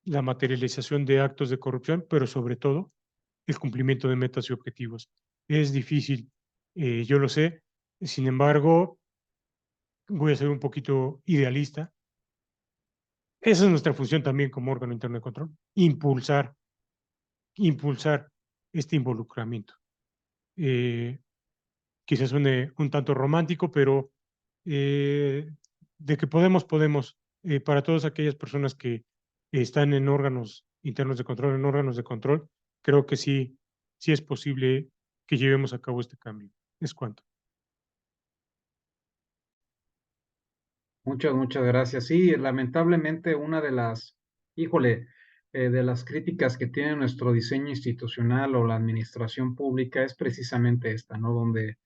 la materialización de actos de corrupción, pero sobre todo el cumplimiento de metas y objetivos. Es difícil, yo lo sé, sin embargo, voy a ser un poquito idealista. Esa es nuestra función también como órgano interno de control, impulsar este involucramiento. Eh, Quizás suene un tanto romántico, pero eh, de que podemos, para todas aquellas personas que están en órganos internos de control, en órganos de control, creo que sí es posible que llevemos a cabo este cambio. Es cuanto. Muchas gracias. Sí, lamentablemente una de de las críticas que tiene nuestro diseño institucional o la administración pública es precisamente esta, ¿no? Donde,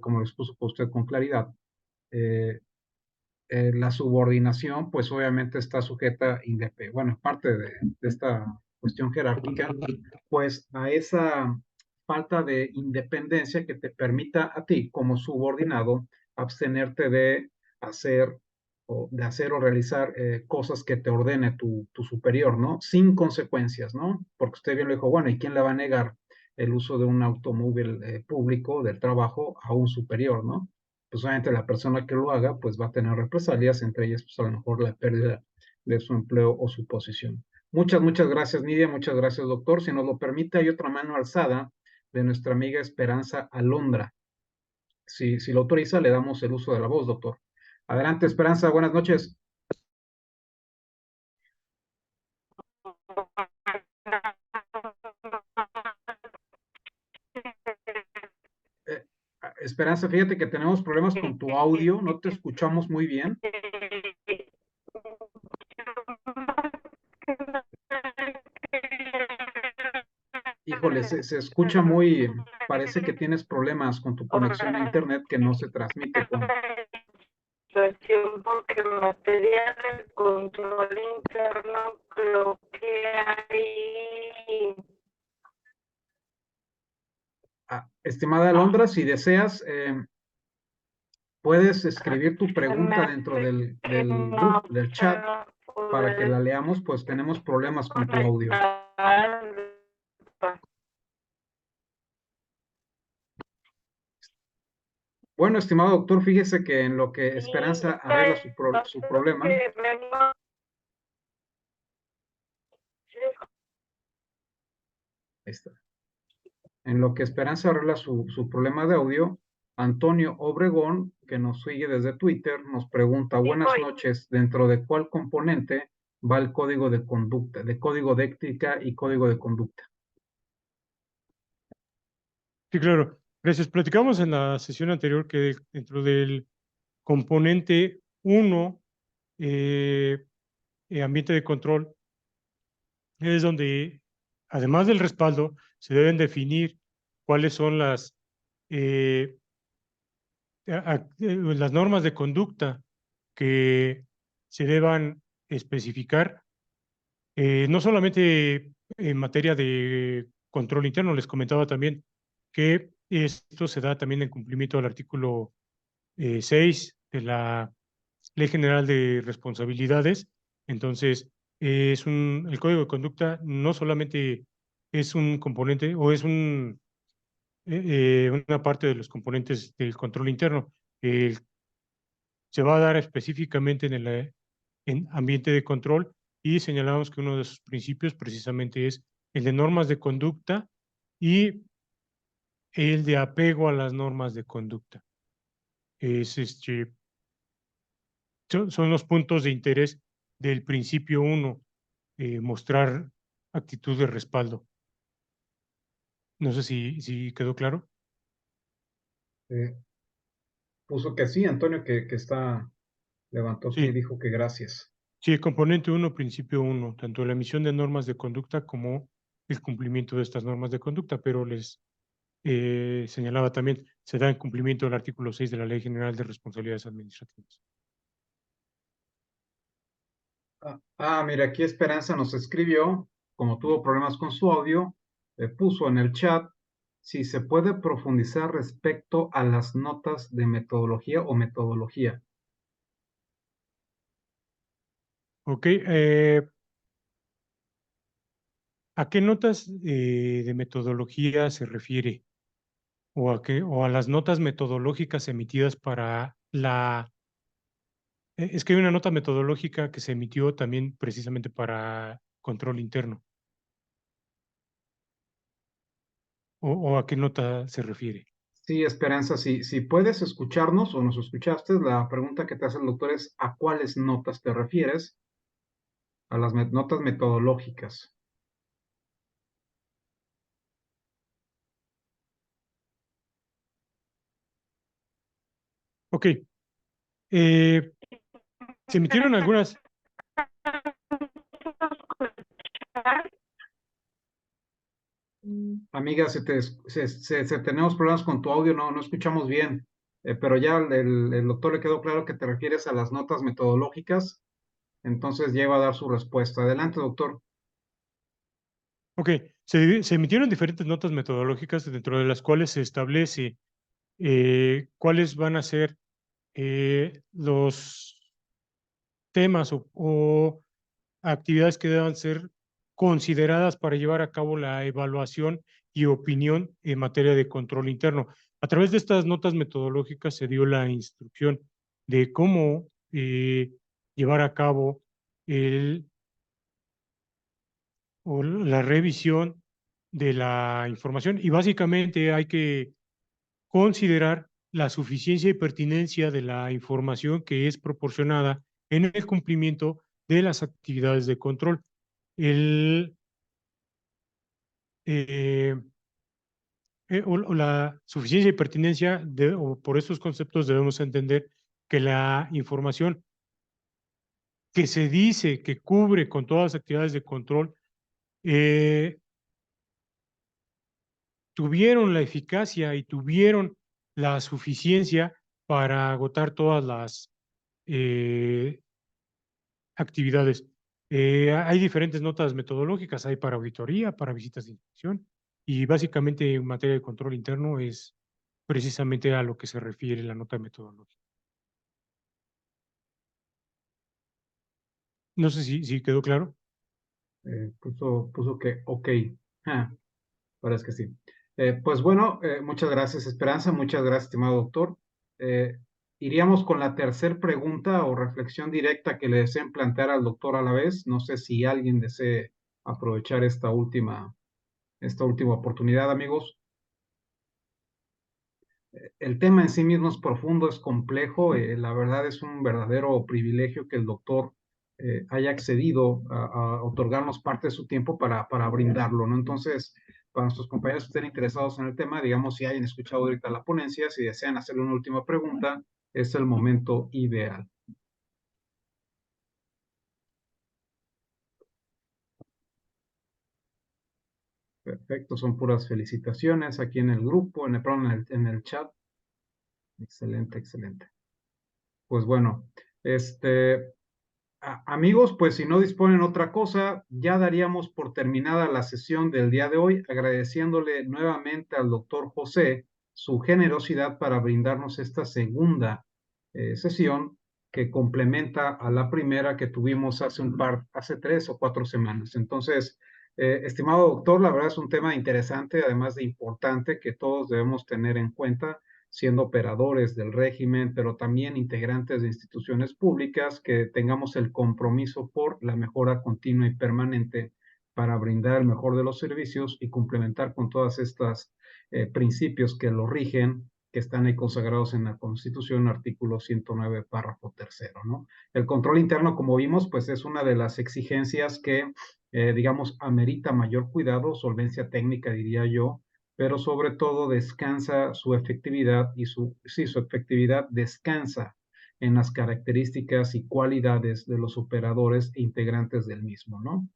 como lo expuso usted con claridad, eh, la subordinación, pues obviamente está sujeta, bueno, parte de esta cuestión jerárquica, pues a esa falta de independencia que te permita a ti como subordinado abstenerte de hacer o realizar cosas que te ordene tu superior, ¿no? Sin consecuencias, ¿no? Porque usted bien lo dijo, bueno, ¿y quién le va a negar el uso de un automóvil público del trabajo a un superior, ¿no? Pues obviamente la persona que lo haga, pues va a tener represalias, entre ellas, pues a lo mejor la pérdida de su empleo o su posición. Muchas gracias, Nidia, muchas gracias, doctor. Si nos lo permite, hay otra mano alzada de nuestra amiga Esperanza Alondra. Si lo autoriza, le damos el uso de la voz, doctor. Adelante, Esperanza, buenas noches. Eh, Esperanza, fíjate que tenemos problemas con tu audio, no te escuchamos muy bien. Híjole, se escucha muy, parece que tienes problemas con tu conexión a internet que no se transmite con... Porque material del control interno creo que hay. Estimada Alondra, si deseas, puedes escribir tu pregunta dentro del grupo, del chat, para que la leamos, pues tenemos problemas con tu audio. Bueno, estimado doctor, fíjese que en lo que Esperanza arregla su problema. Ahí está. En lo que Esperanza arregla su problema de audio, Antonio Obregón, que nos sigue desde Twitter, nos pregunta, buenas noches, ¿dentro de cuál componente va el código de conducta, de código de ética y código de conducta? Sí, claro. Gracias. Platicamos en la sesión anterior que dentro del componente 1, ambiente de control, es donde, además del respaldo, se deben definir cuáles son las normas de conducta que se deban especificar, no solamente en materia de control interno, les comentaba también que esto se da también en cumplimiento del artículo 6 de la Ley General de Responsabilidades. Entonces, el código de conducta no solamente es un componente o es una parte de los componentes del control interno. Se va a dar específicamente en ambiente de control y señalamos que uno de sus principios precisamente es el de normas de conducta y el de apego a las normas de conducta. Son los puntos de interés del principio 1, mostrar actitud de respaldo. No sé si quedó claro. Puso que sí, Antonio, que levantó sí, Sí, dijo que gracias. sí, componente 1, principio 1, tanto la emisión de normas de conducta como el cumplimiento de estas normas de conducta, pero les señalaba también, se da en cumplimiento del artículo 6 de la Ley General de Responsabilidades Administrativas. Mira, aquí Esperanza nos escribió, como tuvo problemas con su audio, puso en el chat si se puede profundizar respecto a las notas de metodología o metodología. Ok, ¿a qué notas de metodología se refiere? ¿O a las notas metodológicas emitidas para es que hay una nota metodológica que se emitió también precisamente para control interno. ¿O a qué nota se refiere? Sí, Esperanza, si puedes escucharnos o nos escuchaste, la pregunta que te hace el doctor es ¿a cuáles notas te refieres? A las notas metodológicas. Ok. Se emitieron algunas. Amiga, tenemos problemas con tu audio, no escuchamos bien. pero ya el doctor le quedó claro que te refieres a las notas metodológicas, entonces ya iba a dar su respuesta. Adelante, doctor. Ok, se emitieron diferentes notas metodológicas dentro de las cuales se establece cuáles van a ser los temas o actividades que deban ser consideradas para llevar a cabo la evaluación y opinión en materia de control interno. A través de estas notas metodológicas se dio la instrucción de cómo llevar a cabo el, o la revisión de la información y básicamente hay que considerar la suficiencia y pertinencia de la información que es proporcionada en el cumplimiento de las actividades de control. El, eh, o la suficiencia y pertinencia, o por estos conceptos debemos entender que la información que se dice que cubre con todas las actividades de control eh, tuvieron la eficacia y tuvieron la suficiencia para agotar todas las actividades. Hay diferentes notas metodológicas, hay para auditoría, para visitas de inspección, y básicamente en materia de control interno es precisamente a lo que se refiere la nota metodológica. No sé si quedó claro. Puso que ok. Ah, parece que sí. Pues bueno, muchas gracias, Esperanza. Muchas gracias, estimado doctor. Eh, Iríamos con la tercera pregunta o reflexión directa que le deseen plantear al doctor a la vez. No sé si alguien desee aprovechar esta última oportunidad, amigos. El tema en sí mismo es profundo, es complejo. La verdad es un verdadero privilegio que el doctor haya accedido a otorgarnos parte de su tiempo para brindarlo, ¿no? Entonces, para nuestros compañeros que estén interesados en el tema, digamos, si hayan escuchado ahorita la ponencia, si desean hacerle una última pregunta, es el momento ideal. Perfecto, son puras felicitaciones aquí en el grupo, en el chat. Excelente, excelente. Pues bueno, amigos, pues si no disponen otra cosa, ya daríamos por terminada la sesión del día de hoy, agradeciéndole nuevamente al doctor José su generosidad para brindarnos esta segunda sesión que complementa a la primera que tuvimos hace 3 o 4 semanas. Entonces, estimado doctor, la verdad es un tema interesante, además de importante, que todos debemos tener en cuenta siendo operadores del régimen, pero también integrantes de instituciones públicas, que tengamos el compromiso por la mejora continua y permanente para brindar el mejor de los servicios y complementar con todas estas principios que lo rigen, que están ahí consagrados en la Constitución, artículo 109, párrafo tercero, ¿no? El control interno, como vimos, pues es una de las exigencias que, digamos, amerita mayor cuidado, solvencia técnica, diría yo, pero sobre todo descansa su efectividad su efectividad descansa en las características y cualidades de los operadores e integrantes del mismo, ¿no?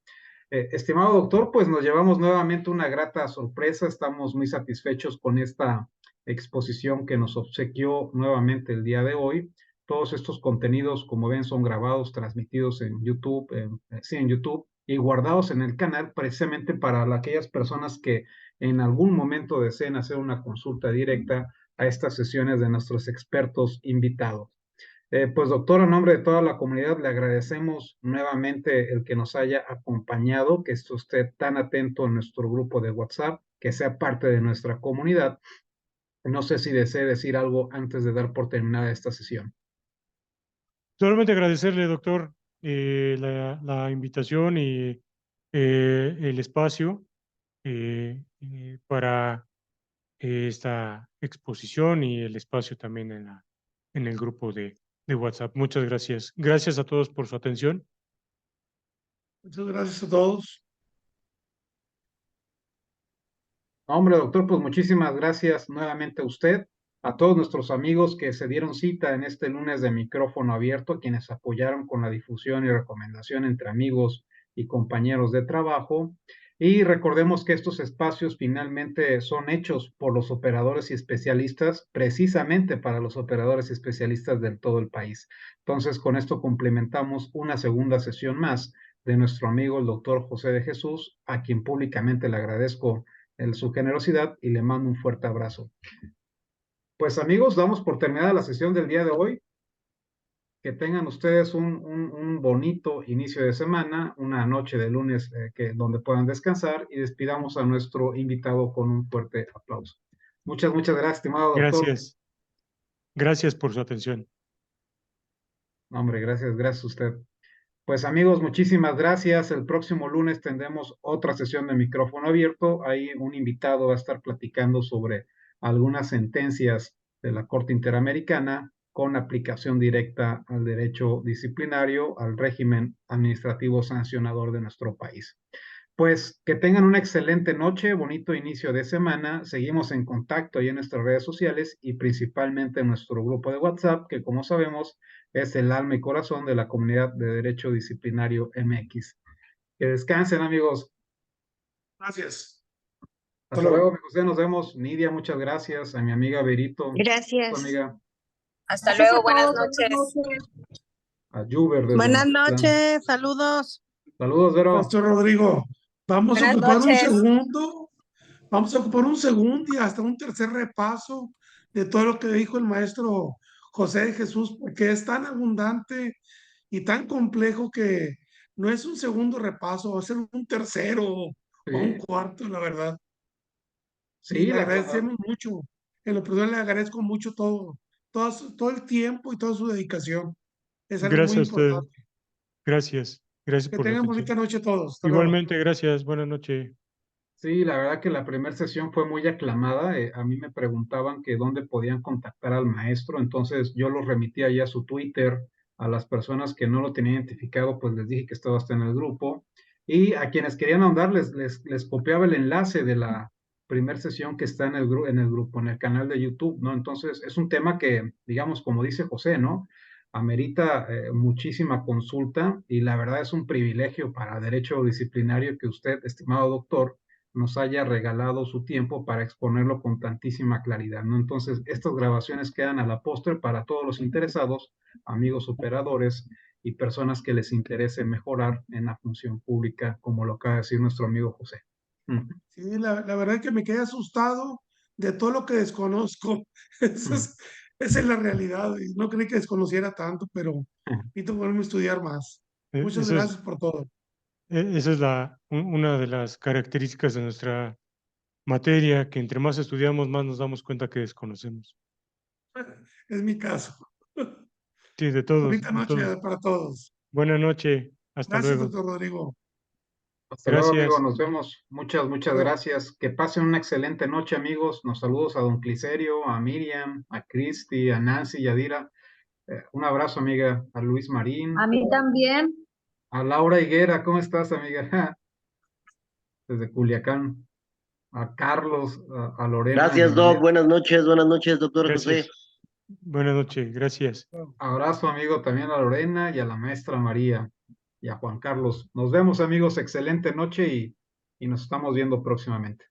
Estimado doctor, pues nos llevamos nuevamente una grata sorpresa, estamos muy satisfechos con esta exposición que nos obsequió nuevamente el día de hoy. Todos estos contenidos, como ven, son grabados, transmitidos en YouTube, en YouTube, y guardados en el canal precisamente para aquellas personas que en algún momento deseen hacer una consulta directa a estas sesiones de nuestros expertos invitados. Pues doctor, a nombre de toda la comunidad le agradecemos nuevamente el que nos haya acompañado, que esté usted tan atento en nuestro grupo de WhatsApp, que sea parte de nuestra comunidad. No sé si desee decir algo antes de dar por terminada esta sesión. Solamente agradecerle, doctor, la invitación y el espacio para esta exposición y el espacio también en el grupo de WhatsApp. Muchas gracias. Gracias a todos por su atención. Muchas gracias a todos. Hombre, doctor, pues muchísimas gracias nuevamente a usted, a todos nuestros amigos que se dieron cita en este lunes de micrófono abierto, quienes apoyaron con la difusión y recomendación entre amigos y compañeros de trabajo. Y recordemos que estos espacios finalmente son hechos por los operadores y especialistas, precisamente para los operadores y especialistas de todo el país. Entonces, con esto complementamos una segunda sesión más de nuestro amigo el doctor José de Jesús, a quien públicamente le agradezco su generosidad y le mando un fuerte abrazo. Pues amigos, damos por terminada la sesión del día de hoy. Que tengan ustedes un bonito inicio de semana, una noche de lunes donde puedan descansar, y despidamos a nuestro invitado con un fuerte aplauso. Muchas gracias, estimado doctor. Gracias. Gracias por su atención. Hombre, gracias a usted. Pues amigos, muchísimas gracias. El próximo lunes tendremos otra sesión de micrófono abierto. Ahí un invitado va a estar platicando sobre algunas sentencias de la Corte Interamericana con aplicación directa al derecho disciplinario, al régimen administrativo sancionador de nuestro país. Pues que tengan una excelente noche, bonito inicio de semana. Seguimos en contacto ahí en nuestras redes sociales y principalmente en nuestro grupo de WhatsApp, que como sabemos es el alma y corazón de la comunidad de Derecho Disciplinario MX. Que descansen, amigos. Gracias. Hasta luego, mi José, nos vemos. Nidia, muchas gracias. A mi amiga Berito. Gracias. Amiga. Hasta luego, buenas noches. A Juber. Buenas noches, saludos. Saludos, Vero. Pastor Rodrigo, vamos a Buenas ocupar un noches. segundo, vamos a ocupar un segundo y hasta un tercer repaso de todo lo que dijo el maestro José de Jesús, porque es tan abundante y tan complejo que no es un segundo repaso, va a ser un tercero o un cuarto, la verdad. Sí, Le agradecemos mucho. En lo personal le agradezco mucho todo el tiempo y toda su dedicación. Es algo muy Gracias a usted. importante. Gracias. Gracias Que por la tengan atención. bonita noche todos. Hasta luego. Igualmente, gracias. Buenas noches. Sí, la verdad que la primera sesión fue muy aclamada. A mí me preguntaban que dónde podían contactar al maestro, entonces yo los remití ahí a su Twitter. A las personas que no lo tenían identificado, pues les dije que estaba hasta en el grupo. Y a quienes querían ahondar, les copiaba el enlace de la primera sesión que está en el grupo, en el canal de YouTube, ¿no? Entonces es un tema que, digamos, como dice José, ¿no? Amerita muchísima consulta, y la verdad es un privilegio para derecho disciplinario que usted, estimado doctor, nos haya regalado su tiempo para exponerlo con tantísima claridad, ¿no? Entonces, estas grabaciones quedan a la postre para todos los interesados, amigos operadores y personas que les interese mejorar en la función pública, como lo acaba de decir nuestro amigo José. Sí, la verdad es que me quedé asustado de todo lo que desconozco. Esa es la realidad. Y no creí que desconociera tanto, pero necesito ponerme a estudiar más. Muchas Eso gracias por todo. esa es una de las características de nuestra materia, que entre más estudiamos, más nos damos cuenta que desconocemos. Es mi caso. Sí, de todos. Bonita de noche todos. para todos. Buenas noches. Hasta Gracias, luego. doctor Rodrigo. Hasta luego, amigo. Gracias. Nos vemos. Muchas Luego. gracias. Que pasen una excelente noche, amigos. Nos saludos a don Cliserio, a Miriam, a Cristi, a Nancy y a Dira. Un abrazo, amiga. A Luis Marín. A mí también. A Laura Higuera. ¿Cómo estás, amiga? Desde Culiacán. A Carlos, a Lorena. Gracias, Doc. Buenas noches, doctor José. Gracias. Buenas noches. Gracias. Abrazo, amigo, también a Lorena y a la maestra María y a Juan Carlos. Nos vemos, amigos. Excelente noche y nos estamos viendo próximamente.